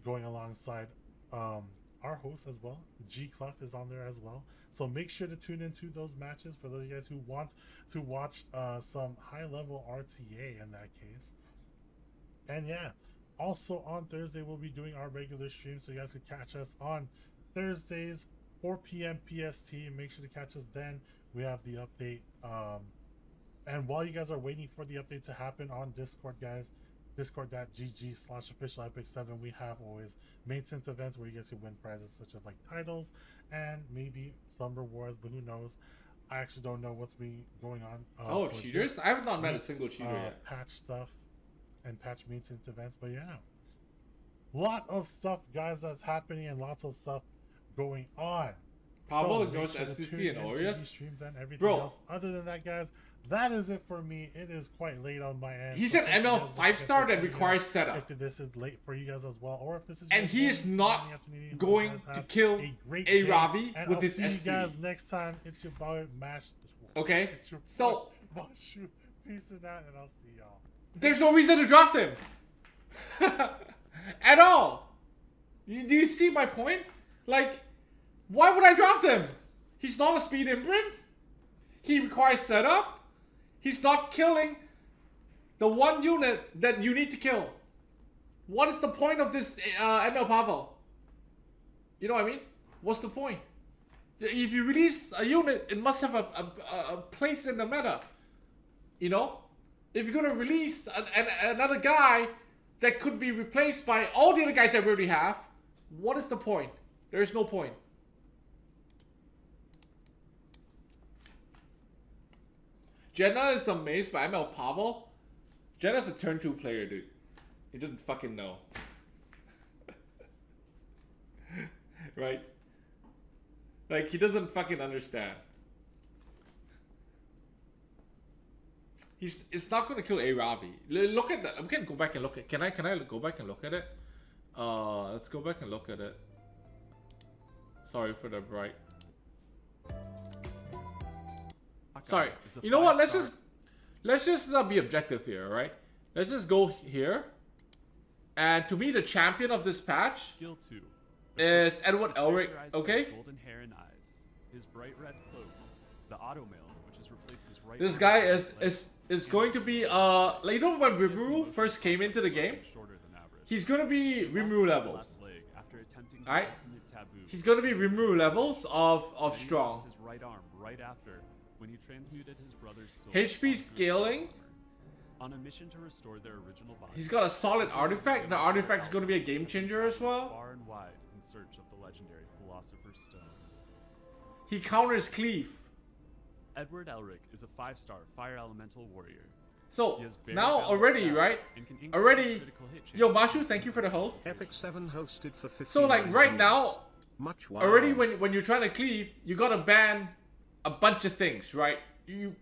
going alongside our host as well. G Clef is on there as well. So make sure to tune into those matches for those of you guys who want to watch some high-level RTA in that case. And yeah, also on Thursday we'll be doing our regular stream, so you guys can catch us on Thursdays 4 p.m. PST. Make sure to catch us then. We have the update, and while you guys are waiting for the update to happen on Discord, guys, discord.gg/official epic 7, we have always maintenance events where you guys can win prizes such as like titles and maybe some rewards, but who knows. I actually don't know what's been going on. Oh, for cheaters! this I have not met a week's, single cheater yet. patch stuff and patch maintenance events, but yeah, lot of stuff, guys, that's happening and lots of stuff going on. Pavel So ignores make sure to FCC tune and into Aureus. these streams and everything Bro. else. Other than that, guys, that is it for me. It is quite late on my end. He's So an thank you ML guys for 5-star that checking in. requires setup. If this is late for you guys as well, or if this is And your he is morning, not morning, afternoon, you going guys to have kill a great a day, Robbie and with I'll his see you S3. guys next time. It's your boy Mash. Okay, It's your so boy Bashu. Peace out, and I'll see y'all. there's no reason to draft him at all. Do you see my point? Like, why would I draft him? He's not a speed imprint. He requires setup. He's not killing the one unit that you need to kill. What is the point of this ML Pavel? You know what I mean? What's the point? If you release a unit, it must have a place in the meta. You know? If you're gonna release another guy that could be replaced by all the other guys that we already have, what is the point? There is no point. Jenna is the mace by ML Pavel. Jenna's a turn 2 player, dude. He doesn't fucking know. Right? Like, he doesn't fucking understand. It's not gonna kill a Robbie. Look at that. I'm gonna go back and look at. Can I go back and look at it? Let's go back and look at it. Sorry for the bright. Sorry. You know what? Let's just be objective here, right? Let's just go here. And to me, the champion of this patch Skill 2. is Edward He's Elric. characterized by Okay. his golden hair and eyes, his bright red cloak, the automail, which has replaced his right. This arm guy with his leg, is going to be like, you know when Rimuru first came into the game, shorter than average. he's gonna be He lost Rimuru his levels. left leg after attempting the Alright? ultimate taboo. He's gonna be Rimuru levels of Then he strong. lost his right arm right after when he transmuted his brother's soul HP onto a scaling. suit armor. On a mission to restore their original body. He's got a solid artifact. The artifact's going to be a game changer as well. Far and wide in search of the legendary Philosopher's Stone. He counters Cleave. Edward Elric is a 5-star fire elemental warrior. So He has very now balanced already, stats right? and can increase Already. his critical hit Yo, chance. Mashu, thank you for the host. Epic 7 hosted for 15 So like right now, Much already when you're trying to cleave, you gotta ban a bunch of things, right? You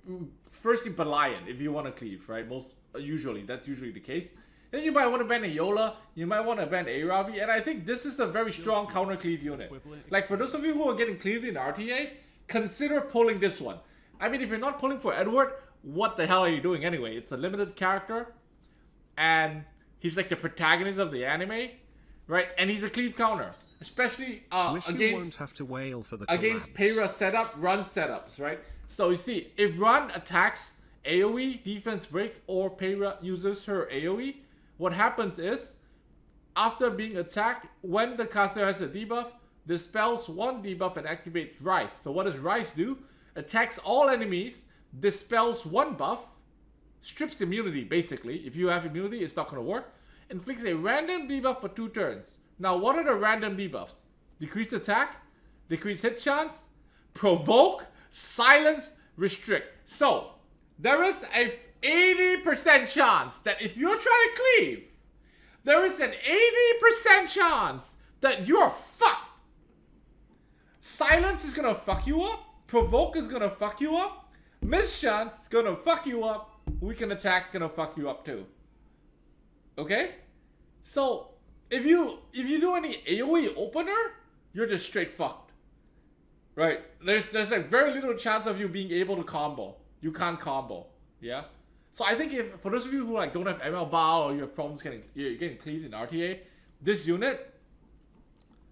firstly Belian if you want to cleave, right? That's usually the case. Then you might want to ban a Yola, you might want to ban a Ravi, and I think this is a very strong counter cleave unit. Like for those of you who are getting cleaved in RTA, consider pulling this one. I mean, if you're not pulling for Edward, what the hell are you doing anyway? It's a limited character, and he's like the protagonist of the anime, right? And he's a cleave counter, especially Wish you won't against have to wail for the against collabs. Payra setup, run setups, right? So you see, if run attacks AoE, defense break, or Payra uses her AoE, what happens is, after being attacked, when the caster has a debuff, dispels one debuff and activates Rise. So what does Rise do? Attacks all enemies, dispels one buff, strips immunity basically. If you have immunity, it's not going to work. Inflicts a random debuff for 2 turns. Now, what are the random debuffs? Decrease attack, decrease hit chance, provoke, silence, restrict. So, there is a 80% chance that if you're trying to cleave, there is an 80% chance that you're fucked. Silence is gonna fuck you up. Provoke is gonna fuck you up. Mischance is gonna fuck you up. Weaken attack gonna fuck you up too. Okay? So if you do any AoE opener, you're just straight fucked. Right? There's like very little chance of you being able to combo. You can't combo. Yeah? So I think if for those of you who like don't have ML Bao or you have problems you're getting cleaved in RTA, this unit,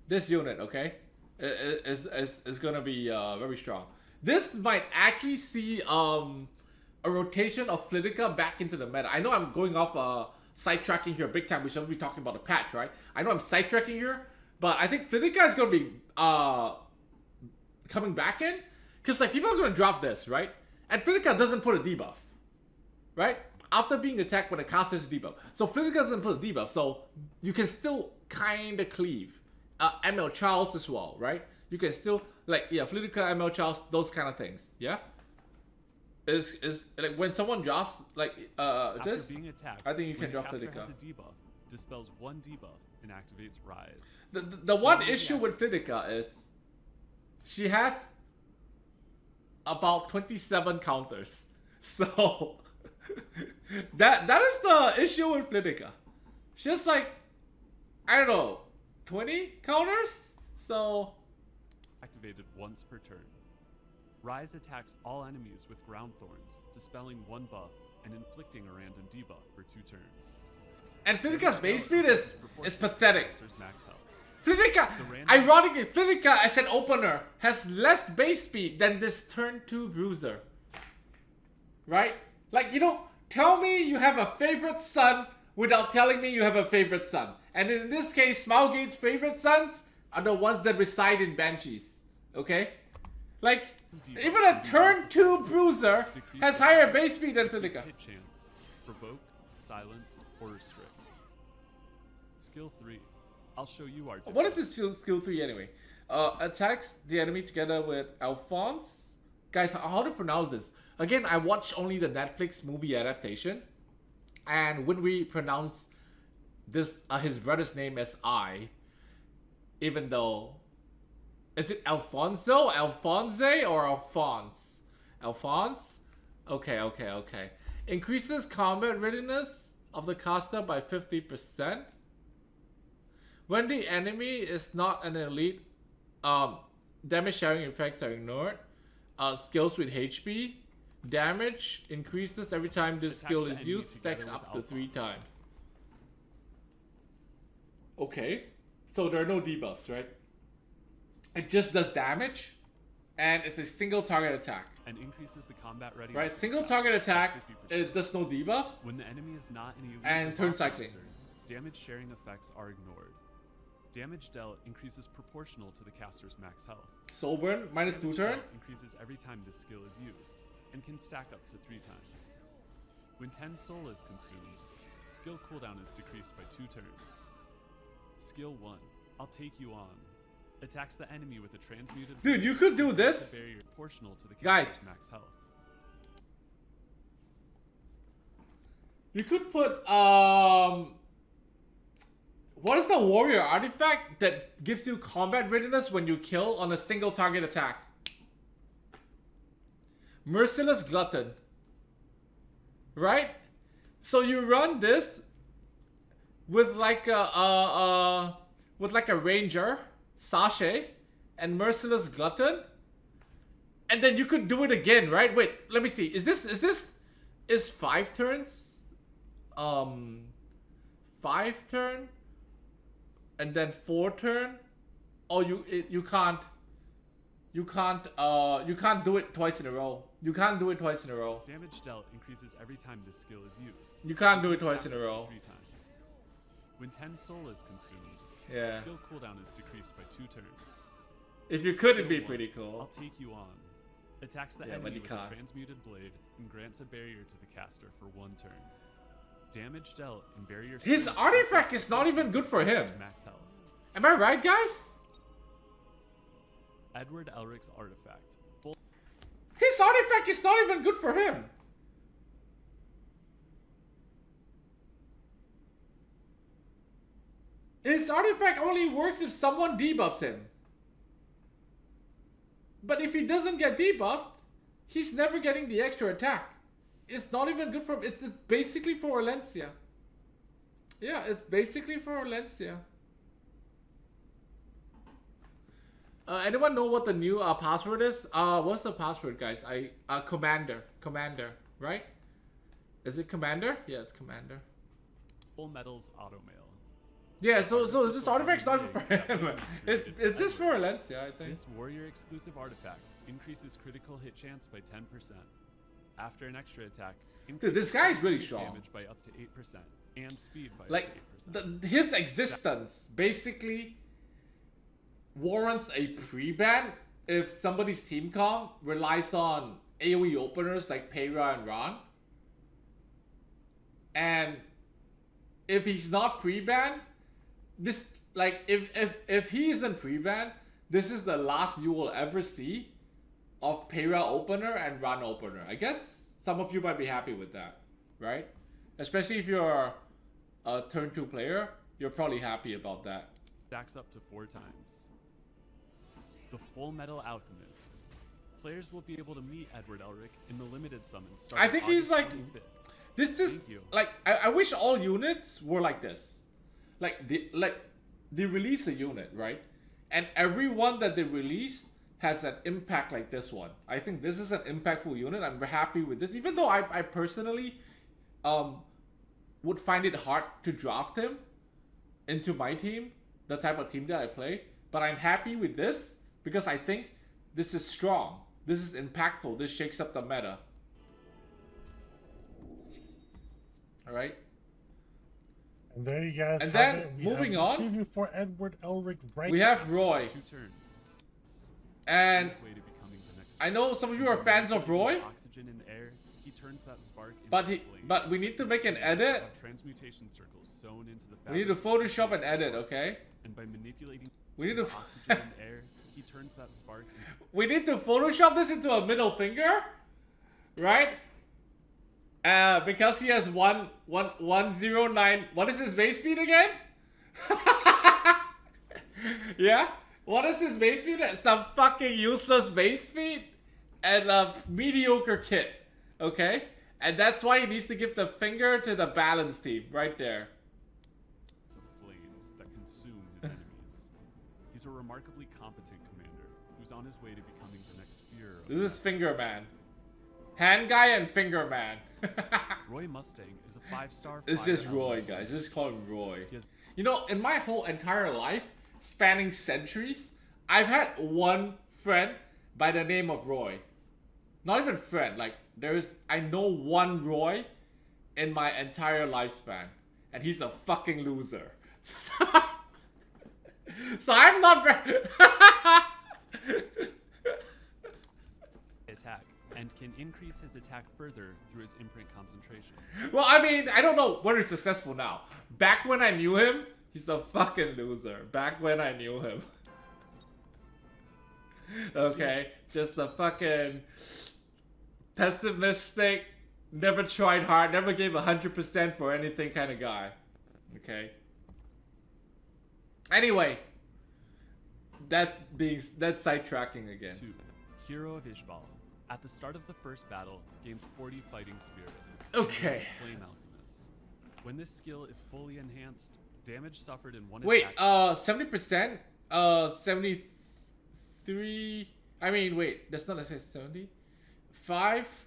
okay, is gonna be very strong. This might actually see a rotation of Flitica back into the meta. I know I'm going off sidetracking here big time. We should be talking about the patch, right? I know I'm sidetracking here, but I think Flitica is gonna be coming back in because like people are gonna drop this, right? And Flitica doesn't put a debuff, right? After being attacked when a caster has a debuff. So Flitica doesn't put a debuff, so you can still kind of cleave. ML Charles as well, right? You can still, like, yeah, Flitica, ML Charles, those kind of things, yeah? Is like, when someone drops, like, After this, being attacked, I think you can when the drop caster Flitica. has a debuff, dispels one debuff, and activates Rise. The one issue with Flitica is she has about 27 counters. So, that is the issue with Flitica. She has like, I don't know, 20 counters? So, Activated once per turn. Rise attacks all enemies with ground thorns, dispelling one buff and inflicting a random debuff for 2 turns. and Flitica's base speed is pathetic. Max health. Flitica, ironically, Flitica as an opener has less base speed than this turn 2 bruiser. Right? Like, you know, tell me you have a favorite son without telling me you have a favorite son. And in this case, Smilegate's favorite sons are the ones that reside in Banshees. Okay? Like, even a turn 2 bruiser has higher base speed than Flitica. Hit chance, provoke, silence, or restrict. Skill 3. I'll show you our What is this skill 3 anyway? Attacks the enemy together with Alphonse. Guys, how to pronounce this? Again, I watched only the Netflix movie adaptation. And when we pronounce this, his brother's name as I, even though, is it Alfonso, Alphonse, or Alphonse? Alphonse? Okay. Increases combat readiness of the caster by 50%. When the enemy is not an elite, damage sharing effects are ignored. Skills with HP. Damage increases every time this skill is used, stacks up to 3 times. Okay, so there are no debuffs, right? It just does damage, and it's a single target attack. And increases the combat readiness. Right, single target attack, it does no debuffs. When the enemy is not an elite And or turn boss cycling. monster, damage sharing effects are ignored. Damage dealt increases proportional to the caster's max health. Soul burn minus 2 Damage turn. dealt increases every time this skill is used, and can stack up to 3 times. When 10 soul is consumed, skill cooldown is decreased by 2 turns. Skill 1, I'll take you on. Attacks the enemy with a transmuted... Dude, you could do this. Barrier proportional to the Guys. caster's max health. You could put what is the warrior artifact that gives you combat readiness when you kill on a single target attack? Merciless Glutton. Right? So you run this with like a ranger, Sashay, and Merciless Glutton. And then you could do it again, right? Wait, let me see. Is 5 turns? 5 turn? And then 4 turn? Oh, you can't do it twice in a row. You can't do it twice in a row. Damage dealt increases every time this skill is used. You can't do it Stack twice in a up to row. 3 times. When 10 soul is consumed, Yeah. skill cooldown is decreased by 2 turns. If you could, it'd be Skill 1, pretty I'll cool. take you on. Attacks the Yeah, but enemy you with can't. a transmuted blade and grants a barrier to the caster for 1 turn. Damage dealt and barrier. His strength artifact increases is not even good for him. max health. Am I right, guys? Edward Elric's artifact. Full His artifact is not even good for him. His artifact only works if someone debuffs him. But if he doesn't get debuffed, he's never getting the extra attack. It's not even good for him. It's basically for Valencia. Yeah, it's basically for Valencia. Anyone know what the new password is? What's the password, guys? Commander, right? Is it Commander? Yeah, it's Commander. Full Metal's auto mail. Yeah, so this artifact's not even for him. It's just for Valencia, I think. This warrior exclusive artifact increases critical hit chance by 10%. After an extra attack, Dude, this guy is really strong. damage by up to 8% and speed by Like, up to 8%. his existence basically warrants a pre-ban if somebody's team comp relies on AoE openers like Peyra and Ron. And if he's not pre-ban, this, like, if he isn't pre-ban, this is the last you will ever see of Peyra opener and Ron opener. I guess some of you might be happy with that, right? Especially if you're a turn 2 player, you're probably happy about that. Stacks up to 4 times. The Full Metal Alchemist. Players will be able to meet Edward Elric in the limited summon starting I think he's August like, 25th. this is Thank you. like, I wish all units were like this. They release a unit, right? And every one that they release has an impact like this one. I think this is an impactful unit. I'm happy with this, even though I personally would find it hard to draft him into my team, the type of team that I play. But I'm happy with this because I think this is strong. This is impactful. This shakes up the meta. All right. And there you guys And have then, it. We moving have on, the preview for Edward Elric right We have Roy. 2 turns. And His way to becoming the next I know some of you are fans of Roy, oxygen in the air, he turns that spark into but flames. we need to make an edit. Transmutation circles sewn into the We need to fabric Photoshop an creates a edit, spark. okay? And by manipulating We need to the oxygen in the air, he turns that spark into we need to Photoshop this into a middle finger, right? Because he has 109. What is his base speed again? Yeah. What is his base speed? Some fucking useless base speed and a mediocre kit. Okay, and that's why he needs to give the finger to the balance team right there. flames that consume his enemies. He's a remarkably competent commander who's on his way to becoming the next Fuhrer of This is Finger Man, Hand Guy, and Finger Man. Roy Mustang is a 5-star. It's fire just Roy, elemental. guys. Just call him Roy. He has You know, in my whole entire life, spanning centuries, I've had one friend by the name of Roy. Not even friend, like, I know one Roy in my entire lifespan. And he's a fucking loser. So I'm not very... attack and can increase his attack further through his imprint concentration. Well, I mean, I don't know whether he's successful now. Back when I knew him, he's a fucking loser. Back when I knew him. Okay, just a fucking pessimistic, never tried hard, never gave 100% for anything kind of guy. Okay. Anyway, that's sidetracking again. 2. Hero of Ishval. At the start of the first battle, gains 40 fighting spirit. Okay. Flame Alchemist. When this skill is fully enhanced, damage suffered in one Wait, attack. 70%? 73... I mean, wait, that's not necessarily 70. 5,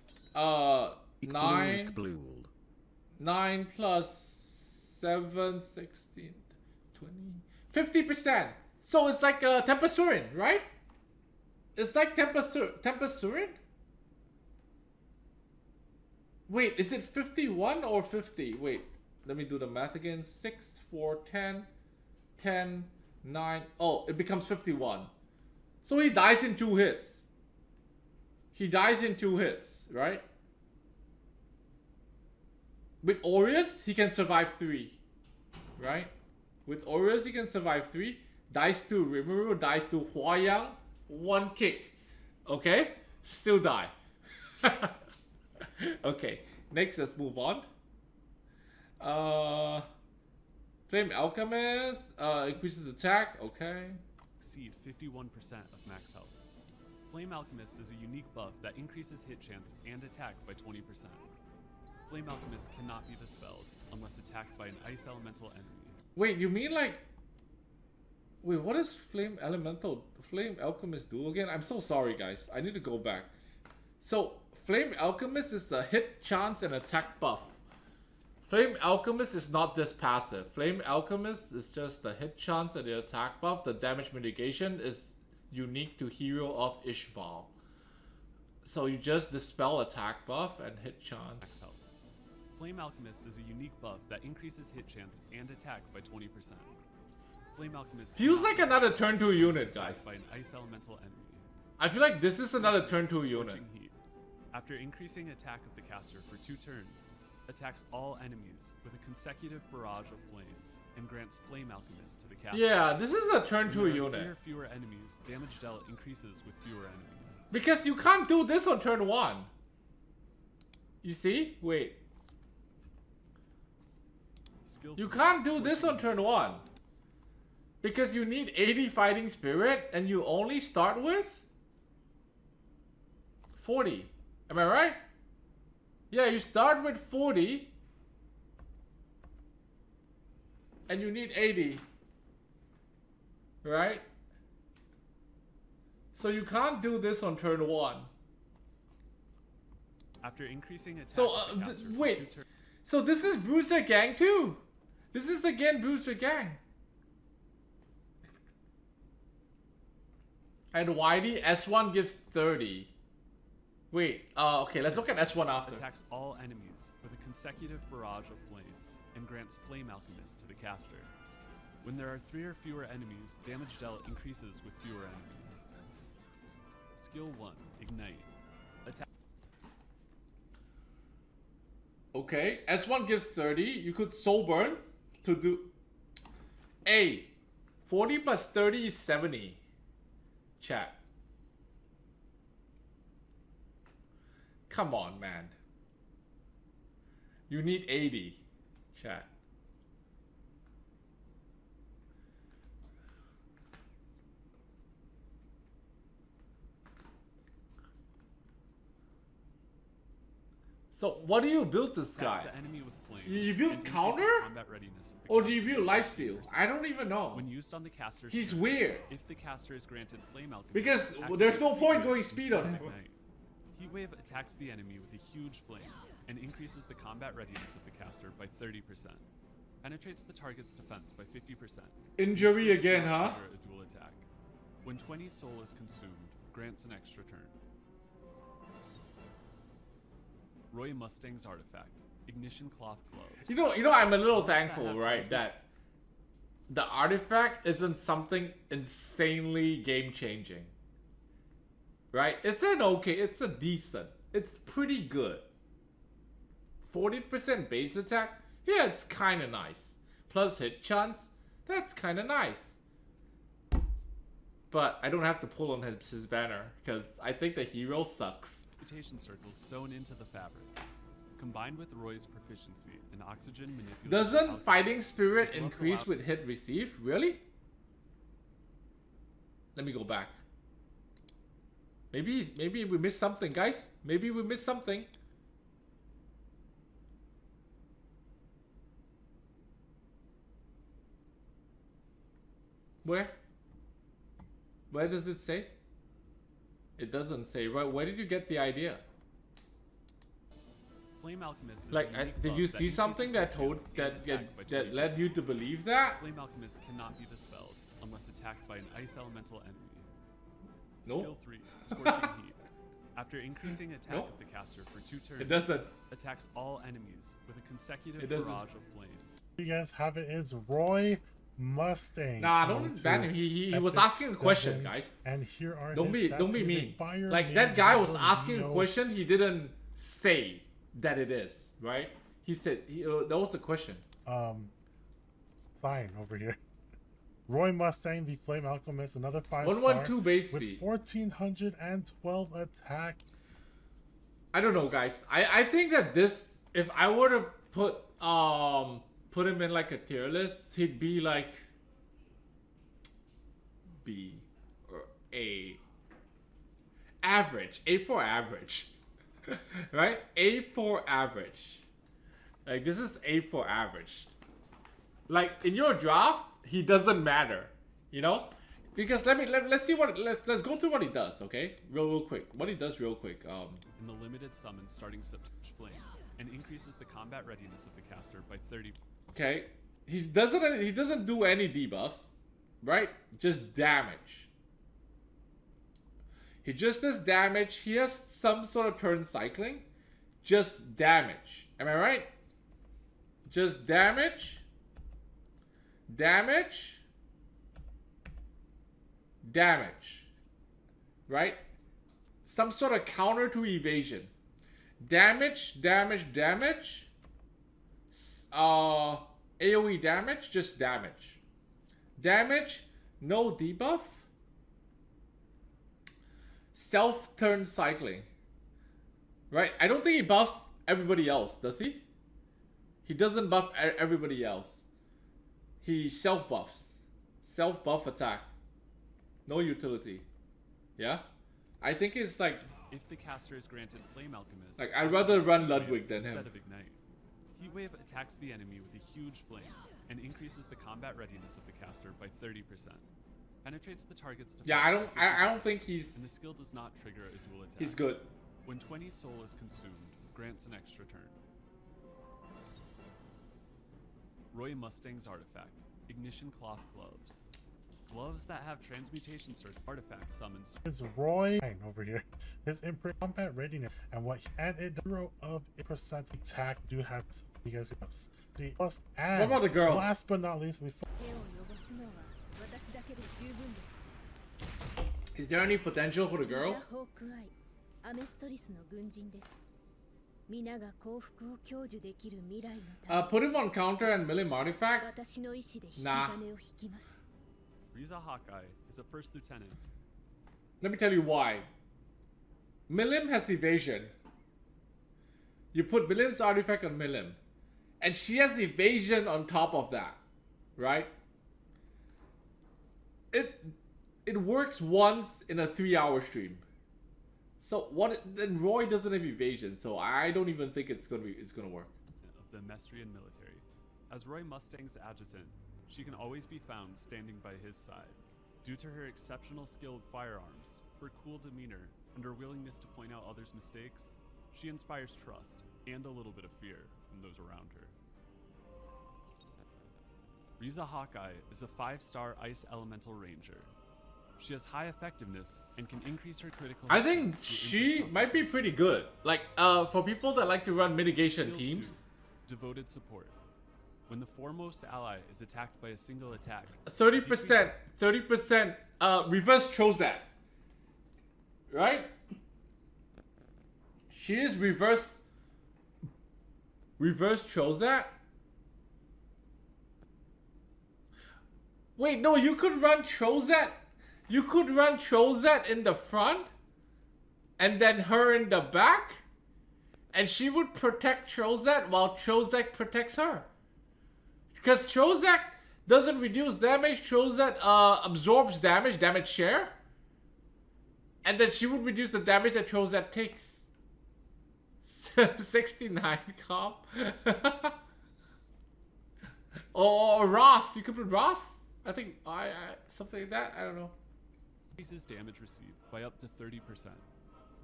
9... Blue. 9 plus 7, 16, 20... 50%! So it's like Tempasurin, right? It's like Tempasurin? Wait, is it 51 or 50? Wait, let me do the math again. 6, 4, 10, 10, 9. Oh, it becomes 51. So he dies in 2 hits. He dies in 2 hits, right? With Aureus, he can survive 3. Right? With Aureus, he can survive 3. Dies to Rimuru, dies to Huayang. 1 kick. Okay? Still die. Okay. Next, let's move on. Flame Alchemist. Increases attack. Okay. Exceed 51% of max health. Flame Alchemist is a unique buff that increases hit chance and attack by 20%. Flame Alchemist cannot be dispelled unless attacked by an ice elemental enemy. Wait, you mean like... Wait, what does Flame Alchemist do again? I'm so sorry, guys. I need to go back. So, Flame Alchemist is the hit chance and attack buff. Flame Alchemist is not this passive. Flame Alchemist is just the hit chance and the attack buff. The damage mitigation is unique to Hero of Ishval. So you just dispel attack buff and hit chance. Flame Alchemist is a unique buff that increases hit chance and attack by 20%. Flame Alchemist feels like another turn 2 unit, guys. By an ice elemental enemy. I feel like this is another turn 2 unit. Heat. After increasing attack of the caster for 2 turns, attacks all enemies with a consecutive barrage of flames and grants Flame Alchemist to the caster. Yeah, this is a turn 2 when there are unit. 3 or fewer enemies, damage dealt increases with fewer enemies. Because you can't do this on turn 1. You see? Wait. You can't do this on turn 1. Because you need 80 fighting spirit and you only start with 40. Am I right? Yeah, you start with 40 and you need 80. Right? So you can't do this on turn 1. After increasing attack So, of the caster for wait. 2 turns. So this is Bruiser Gang too. This is again Bruiser Gang. And YD S1 gives 30. Wait, okay, let's look at S1 after. Attacks all enemies with a consecutive barrage of flames and grants Flame Alchemist to the caster. When there are 3 or fewer enemies, damage dealt increases with fewer enemies. Skill 1, Ignite. Attack. Okay, S1 gives 30. You could Soul Burn to do... 40 plus 30 is 70. Chat. Come on, man. You need 80. Chat. So, what do you build this guy? The enemy with flames You build and increases counter? combat readiness of the Or do you caster build by lifesteal? 50%. I don't even know. When used on the caster, He's weird. If the caster is granted Flame Alchemist, Because activates there's no Heat point Wave going speed on instead him. of Ignite. Heat Wave attacks the enemy with a huge flame and increases the combat readiness of the caster by 30%. Penetrates the target's defense by 50%. Injury Does again, not huh? trigger a dual attack. When 20 soul is consumed, grants an extra turn. Roy Mustang's artifact, Ignition Cloth Gloves. You know, I'm a little thankful, right, that the artifact isn't something insanely game-changing. Right? It's an okay, it's a decent. It's pretty good. 40% base attack? Yeah, it's kinda nice. Plus hit chance? That's kinda nice. But I don't have to pull on his banner, because I think the hero sucks. Mutation circles sewn into the fabric. Combined with Roy's proficiency in oxygen manipulation. Doesn't fighting spirit increase with hit receive? Really? Let me go back. Maybe we missed something, guys. Maybe we missed something. Where? Where does it say? It doesn't say. Right? Where did you get the idea? Flame Alchemist is Like, a unique did buff you that see something increases that hit told chance and attack by that led 20%. you to believe that? Flame Alchemist cannot be dispelled unless attacked by an ice elemental enemy. Nope. Skill 3, Scorching Heat. After increasing attack Nope. of the caster for 2 turns, It doesn't. attacks all enemies with a consecutive It doesn't. barrage of flames. You guys have it is Roy Mustang. Nah, coming don't to ban him. He was Epic asking a question, 7, guys. And here are Don't his be stats. He's a mean. fire Like, that mage guy was with asking a Leo. question. He didn't say that it is, right? He said that was the question. Sign over here. Roy Mustang, the Flame Alchemist, another 5-star 112 base with speed. 1412 attack. I don't know, guys. I think that this, if I were to put him in like a tier list, he'd be like B or A. Average. A for average. Right? A for average. Like, this is A for average. Like, in your draft, he doesn't matter. You know? Because let's see what let's go through what he does, okay? Real quick. What he does real quick. In the limited summon starting Flame, and increases the combat readiness of the caster by 30. Okay. He doesn't do any debuffs, right? Just damage. He just does damage. He has some sort of turn cycling. Just damage. Am I right? Just damage. Damage. Damage. Right? Some sort of counter to evasion. Damage, damage, damage. AoE damage, just damage. Damage, no debuff. Self-turn cycling. Right? I don't think he buffs everybody else, does he? He doesn't buff everybody else. He self-buffs. Self-buff attack. No utility. Yeah? I think it's like... If the caster is granted Flame Alchemist, Like, I'd rather run Ludwig than him. instead of Ignite. Heatwave attacks the enemy with a huge flame and increases the combat readiness of the caster by 30%. Penetrates the target's defense. Yeah, by I 50%, don't think And the he's skill does not trigger a dual attack. he's good. When 20 soul is consumed, grants an extra turn. Roy Mustang's artifact, Ignition Cloth Gloves. Gloves that have transmutation search artifact summons. Is Roy over here? His imprint combat readiness and what and it 0 of 8% attack do have you guys have the plus and What about the girl? last but not least we saw 手を汚すのは私だけで十分です Is there any potential for the リザ girl? ホークアイアメストリスの軍人です皆が幸福を享受できる未来のため Put him on counter and mill him artifact? 私の意志で引き Nah. 金を引きます Riza Hawkeye is a first lieutenant. Let me tell you why. Milim has evasion. You put Milim's artifact on Milim. And she has evasion on top of that. Right? It works once in a 3-hour stream. So what then Roy doesn't have evasion, so I don't even think it's gonna work. Of the Mestrian military. As Roy Mustang's adjutant, she can always be found standing by his side. Due to her exceptional skill with firearms, her cool demeanor, and her willingness to point out others' mistakes, she inspires trust and a little bit of fear from those around her. Riza Hawkeye is a 5-star Ice Elemental Ranger. She has high effectiveness and can increase her critical I hit think points through she infinite might be concentration. pretty good. Like, for people that like to run mitigation Skill teams. 2, Devoted Support. When the foremost ally is attacked by a single attack, 30%, 30%, reverse Trozat. Right? She is reverse Trozat? Wait, no, you could run Trozat. You could run Trozat in the front and then her in the back, and she would protect Trozat while Trozak protects her. Because Trozak doesn't reduce damage, Trozat absorbs damage share, and then she would reduce the damage that Trozat takes. 69 comp. Or Ross, you could put Ross. I think something like that. I don't know. increases damage received by up to 30%.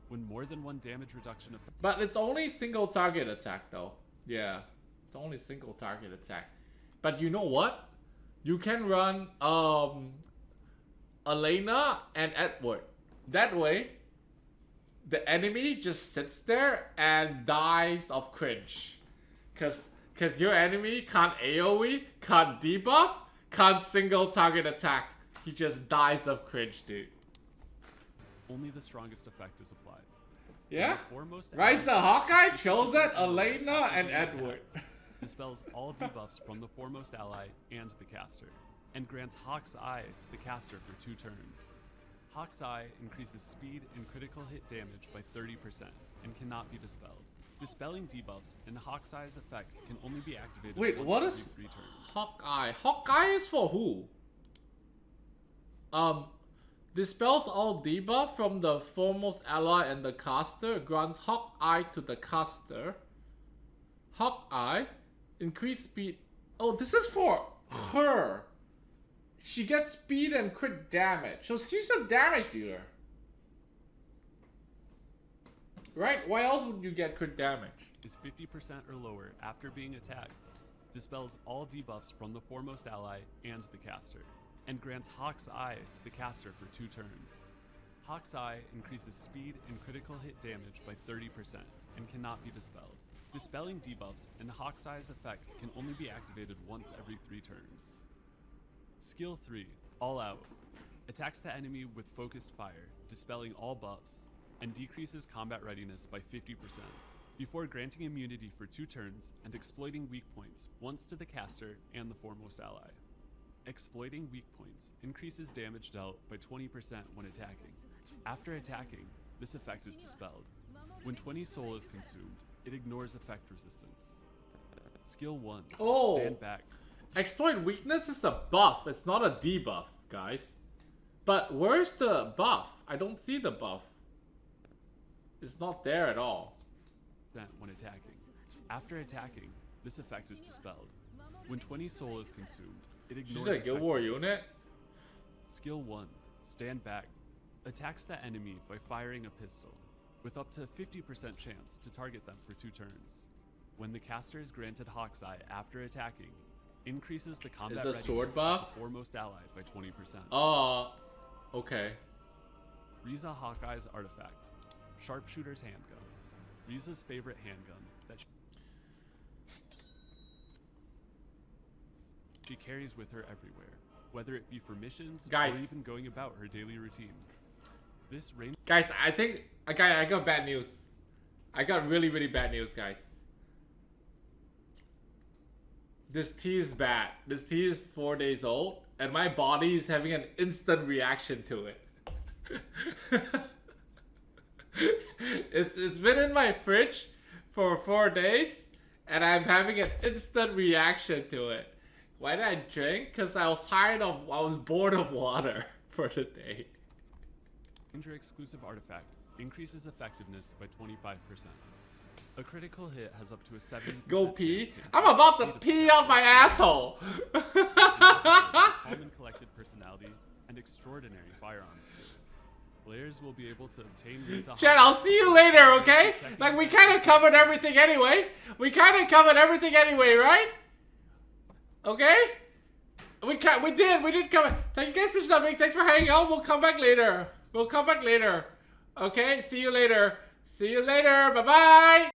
When more than one damage reduction effect. But it's only single target attack though. Yeah, it's only single target attack. But you know what? You can run Elena and Edward. That way, the enemy just sits there and dies of cringe. Cause your enemy can't AoE, can't debuff, can't single target attack. He just dies of cringe, dude. Only the strongest effect is applied. Yeah? Foremost Riza Hawkeye, Chozet, Elena, and Edward. Dispels all debuffs from the foremost ally and the caster, and grants Hawk's Eye to the caster for 2 turns. Hawk's Eye increases speed and critical hit damage by 30% and cannot be dispelled. Dispelling debuffs and Hawk's Eye's effects can only be activated Wait, once what every is 3 turns. Hawkeye? Hawkeye is for who? Dispels all debuff from the foremost ally and the caster. Grants Hawkeye to the caster. Hawkeye, increase speed. Oh, this is for her. She gets speed and crit damage. So she's a damage dealer. Right? Why else would you get crit damage? Is 50% or lower after being attacked. Dispels all debuffs from the foremost ally and the caster, and grants Hawk's Eye to the caster for 2 turns. Hawk's Eye increases speed and critical hit damage by 30% and cannot be dispelled. Dispelling debuffs and Hawk's Eye's effects can only be activated once every 3 turns. Skill 3, All Out. Attacks the enemy with focused fire, dispelling all buffs, and decreases combat readiness by 50%, before granting immunity for 2 turns and exploiting weak points once to the caster and the foremost ally. Exploiting weak points increases damage dealt by 20% when attacking. After attacking, this effect is dispelled. When 20 soul is consumed, it ignores effect resistance. Skill 1, Oh. Stand Back. Exploit weakness is a buff. It's not a debuff, guys. But where's the buff? I don't see the buff. It's not there at all. When attacking. After attacking, this effect is dispelled. When 20 soul is consumed, it ignores She's a Guild effect War resistance. unit? Skill 1, Stand Back. Attacks the enemy by firing a pistol, with up to 50% chance to target them for 2 turns. When the caster is granted Hawk's Eye after attacking, increases the combat the readiness sword of buff? the foremost ally by 20%. Okay. Riza Hawkeye's artifact, Sharpshooter's Handgun. Riza's favorite handgun that she carries with her everywhere, whether it be for missions Guys. or even going about her daily routine. This range Guys, I think I got bad news. I got really, really bad news, guys. This tea is bad. This tea is 4 days old, and my body is having an instant reaction to it. It's been in my fridge for 4 days, and I'm having an instant reaction to it. Why did I drink? Because I was bored of water for the day. Ranger exclusive artifact increases effectiveness by 25%. A critical hit has up to a 70% Go pee? chance to I'm increase about the to speed of pee attack on my with asshole. calm and collected personality and extraordinary firearms skills. Players will be able to obtain Riza Chad, I'll see you later, okay? Like, we kind of covered everything anyway. Right? Okay? We did cover. Thank you guys for stopping. Thanks for hanging out. We'll come back later. Okay? See you later. Bye-bye.